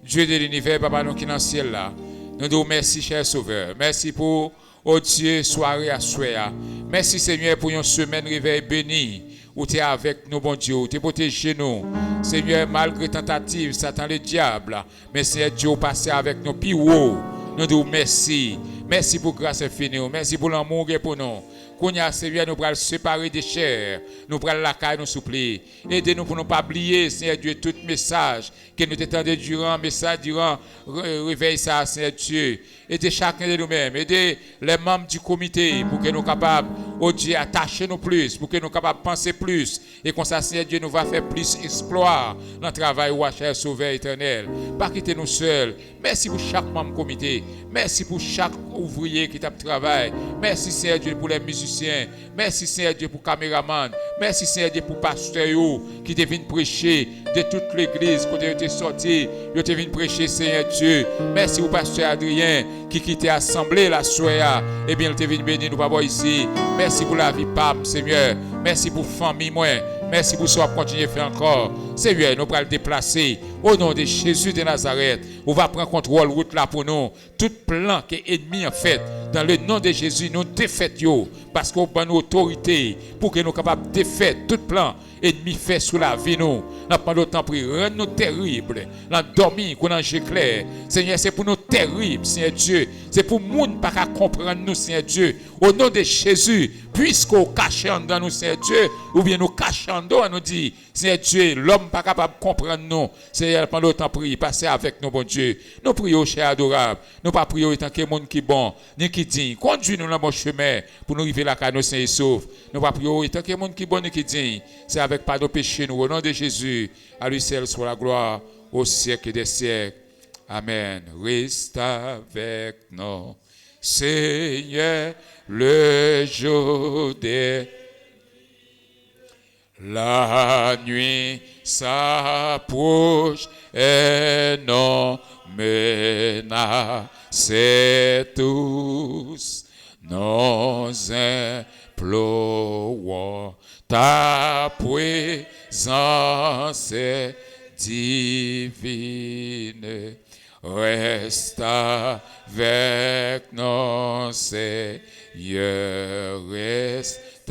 Dieu de l'univers, Papa nous qui dans le ciel là. Nous disons merci cher Sauveur. Merci pour oh Dieu soirée à soir. Merci Seigneur pour une semaine réveil béni. Où tu es avec nous, bon Dieu, tu es protégé nous. Seigneur, malgré tentative, Satan le diable, mais Seigneur Dieu, passé avec nous, puis wow. Nous disons merci. Merci pour grâce infinie. Merci pour l'amour pour nous. Qu'on y a, Seigneur, nous pourrons séparer des chairs. Nous pourrons la caille, nous souffler. Aidez-nous pour ne pas oublier, Seigneur Dieu, tout message que nous t'étendons durant réveil ça, Seigneur Dieu. Aidez chacun de nous-mêmes. Aidez les membres du comité pour que nous capables, oh Dieu, attacher nous plus, pour que nous capables de penser plus. Et comme ça, Seigneur Dieu, nous va faire plus exploit dans le travail, ou cher Sauveur éternel. Pas quitter nous seuls. Merci pour chaque membre du comité. Merci pour chaque ouvrier qui tape travail. Merci, Seigneur Dieu, pour les musiciens. Merci, Seigneur Dieu, pour les caméramans. Merci, Seigneur Dieu, pour les pasteurs qui te viennent prêcher de toute l'église, quand tu es sorti, ils te viennent prêcher, Seigneur Dieu. Merci pour le pasteur Adrien qui quitte l'assemblée la soya. Eh bien, il te vient bénir nous, papa, ici. Merci pour la vie, Pam, Seigneur. Merci pour la famille, moi. Merci pour ce qu'on continue à faire encore. Seigneur, nous allons le déplacer. Au nom de Jésus de Nazareth, on va prendre contrôle route là pour nous. Tout plan qui est ennemi en fait, dans le nom de Jésus, nous défaitons. Parce qu'on a une autorité pour que nous soyons capables de défaire tout plan ennemi fait sous la vie nous. Nous pas d'autant pris, rends-nous terribles. Nous dormir, qu'on a clair. Seigneur, c'est pour nous terribles, Seigneur Dieu. C'est pour nous ne pas comprendre nous, Seigneur Dieu. Au nom de Jésus, puisqu'on cache dans nous, Seigneur Dieu, ou bien nous cachons dans nous dit, Seigneur Dieu, l'homme l'homme pas capable de comprendre nous. Seigneur, pendant le temps prier, passez avec nous, bon Dieu. Nous prions, cher adorable. Nous pas prions étant que monde qui est bon, ni qui digne. Conduis-nous dans le bon chemin pour nous arriver là, car nous saints et saufs. Nous pas prions étant que monde qui est bon, ni qui digne. C'est avec pardon péché, nous, au nom de Jésus. À lui seul soit la gloire au siècle des siècles. Amen. Reste avec nous, Seigneur, le jour des... La nuit s'approche et non menacez tous. Nous implorons ta présence divine. Reste avec nous, Seigneur, reste avec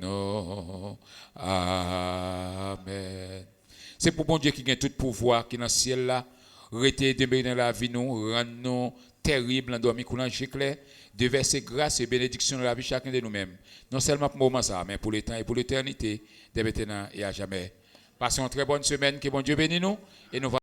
nous. Amen. C'est pour bon Dieu qui gagne tout pouvoir, qui est dans le ciel là, rester demeurer dans la vie nous, rendre nous terribles, endormis, coulant clair, de verser grâce et bénédiction dans la vie chacun de nous-mêmes. Non seulement pour le moment ça, mais pour le temps et pour l'éternité, dès maintenant et à jamais. Passons une très bonne semaine, que bon Dieu bénisse nous et nous